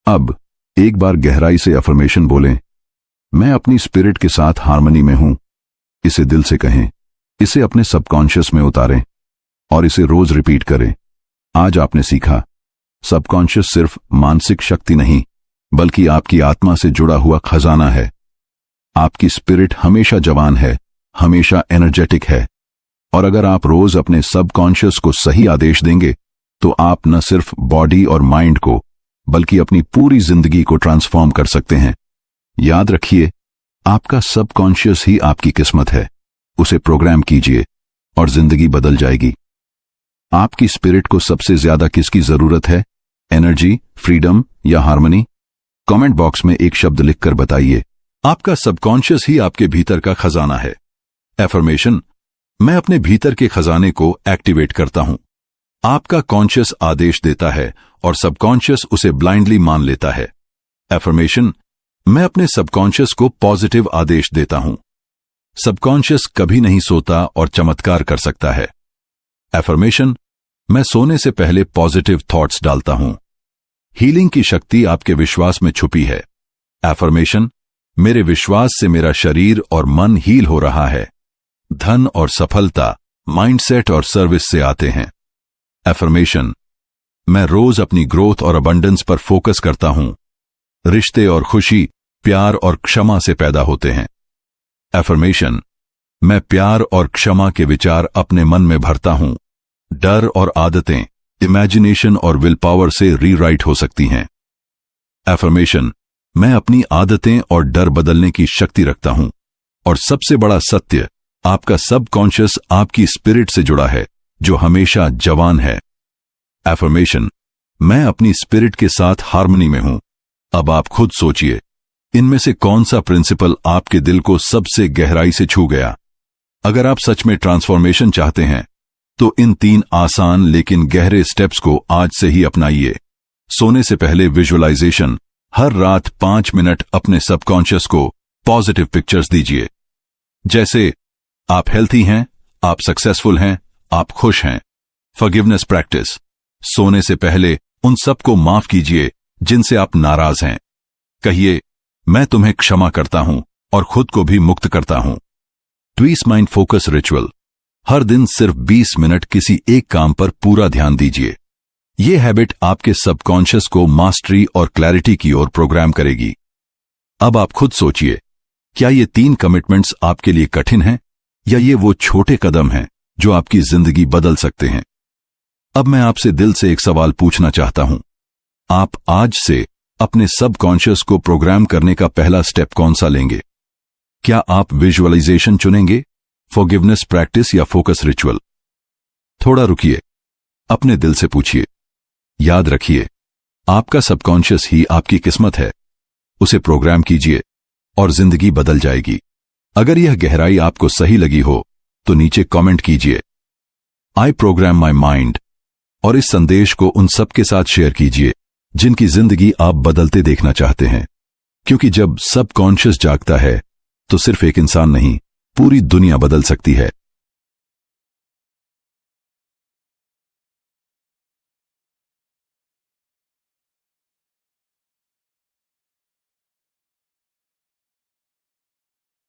अब एक बार गहराई से अफर्मेशन बोलें, मैं अपनी स्पिरिट के साथ हार्मनी में हूं। इसे दिल से कहें, इसे अपने सबकॉन्शियस में उतारें और इसे रोज रिपीट करें। आज आपने सीखा, सबकॉन्शियस सिर्फ मानसिक शक्ति नहीं, बल्कि आपकी आत्मा से जुड़ा हुआ खजाना है। आपकी स्पिरिट हमेशा जवान है, हमेशा एनर्जेटिक है, और अगर आप रोज अपने सबकॉन्शियस को सही आदेश देंगे, तो आप न सिर्फ बॉडी और माइंड को, बल्कि अपनी पूरी जिंदगी को ट्रांसफॉर्म कर सकते हैं। याद रखिए, आपका सबकॉन्शियस ही आपकी किस्मत है। उसे प्रोग्राम कीजिए और जिंदगी बदल जाएगी। आपकी स्पिरिट को सबसे ज्यादा किसकी जरूरत है? एनर्जी, फ्रीडम या हार्मनी? कमेंट बॉक्स में एक शब्द लिखकर बताइए। आपका सबकॉन्शियस ही आपके भीतर का खजाना है। एफर्मेशन, मैं अपने भीतर के खजाने को एक्टिवेट करता हूं। आपका कॉन्शियस आदेश देता है और सबकॉन्शियस उसे ब्लाइंडली मान लेता है। एफर्मेशन, मैं अपने सबकॉन्शियस को पॉजिटिव आदेश देता हूं। सबकॉन्शियस कभी नहीं सोता और चमत्कार कर सकता है। एफर्मेशन, मैं सोने से पहले पॉजिटिव थॉट्स डालता हूं। हीलिंग की शक्ति आपके विश्वास में छुपी है। एफर्मेशन, मेरे विश्वास से मेरा शरीर और मन हील हो रहा है। धन और सफलता माइंडसेट और सर्विस से आते हैं। एफर्मेशन, मैं रोज अपनी ग्रोथ और अबंडेंस पर फोकस करता हूं। रिश्ते और खुशी प्यार और क्षमा से पैदा होते हैं। एफर्मेशन, मैं प्यार और क्षमा के विचार अपने मन में भरता हूं। डर और आदतें इमेजिनेशन और विल पावर से रीराइट हो सकती हैं। एफर्मेशन, मैं अपनी आदतें और डर बदलने की शक्ति रखता हूं। और सबसे बड़ा सत्य, आपका सबकॉन्शियस आपकी स्पिरिट से जुड़ा है, जो हमेशा जवान है। एफर्मेशन, मैं अपनी स्पिरिट के साथ हार्मनी में हूं। अब आप खुद सोचिए, इनमें से कौन सा प्रिंसिपल आपके दिल को सबसे गहराई से छू गया? अगर आप सच में ट्रांसफॉर्मेशन चाहते हैं तो इन 3 आसान लेकिन गहरे स्टेप्स को आज से ही अपनाइए। सोने से पहले विजुअलाइजेशन। हर रात 5 मिनट अपने सबकॉन्शियस को पॉजिटिव पिक्चर्स दीजिए, जैसे आप हेल्थी हैं, आप सक्सेसफुल हैं, आप खुश हैं। Forgiveness practice. सोने से पहले उन सबको माफ कीजिए जिनसे आप नाराज हैं। कहिए, मैं तुम्हें क्षमा करता हूं और खुद को भी मुक्त करता हूं। ट्वीस माइंड फोकस रिचुअल। हर दिन सिर्फ 20 मिनट किसी एक काम पर पूरा ध्यान दीजिए। यह हैबिट आपके सबकॉन्शियस को मास्टरी और क्लैरिटी की ओर प्रोग्राम करेगी। अब आप खुद सोचिए, क्या ये 3 कमिटमेंट्स आपके लिए कठिन हैं या ये वो छोटे कदम हैं जो आपकी जिंदगी बदल सकते हैं? अब मैं आपसे दिल से एक सवाल पूछना चाहता हूं। आप आज से अपने सबकॉन्शियस को प्रोग्राम करने का पहला स्टेप कौन सा लेंगे? क्या आप विजुअलाइजेशन चुनेंगे, फॉरगिवनेस प्रैक्टिस या फोकस रिचुअल? थोड़ा रुकिए, अपने दिल से पूछिए। याद रखिए, आपका सबकॉन्शियस ही आपकी किस्मत है। उसे प्रोग्राम कीजिए और जिंदगी बदल जाएगी। अगर यह गहराई आपको सही लगी हो तो नीचे कमेंट कीजिए, आई प्रोग्राम माई माइंड, और इस संदेश को उन सबके साथ शेयर कीजिए जिनकी जिंदगी आप बदलते देखना चाहते हैं। क्योंकि जब सबकॉन्शियस जागता है तो सिर्फ एक इंसान नहीं, पूरी दुनिया बदल सकती है।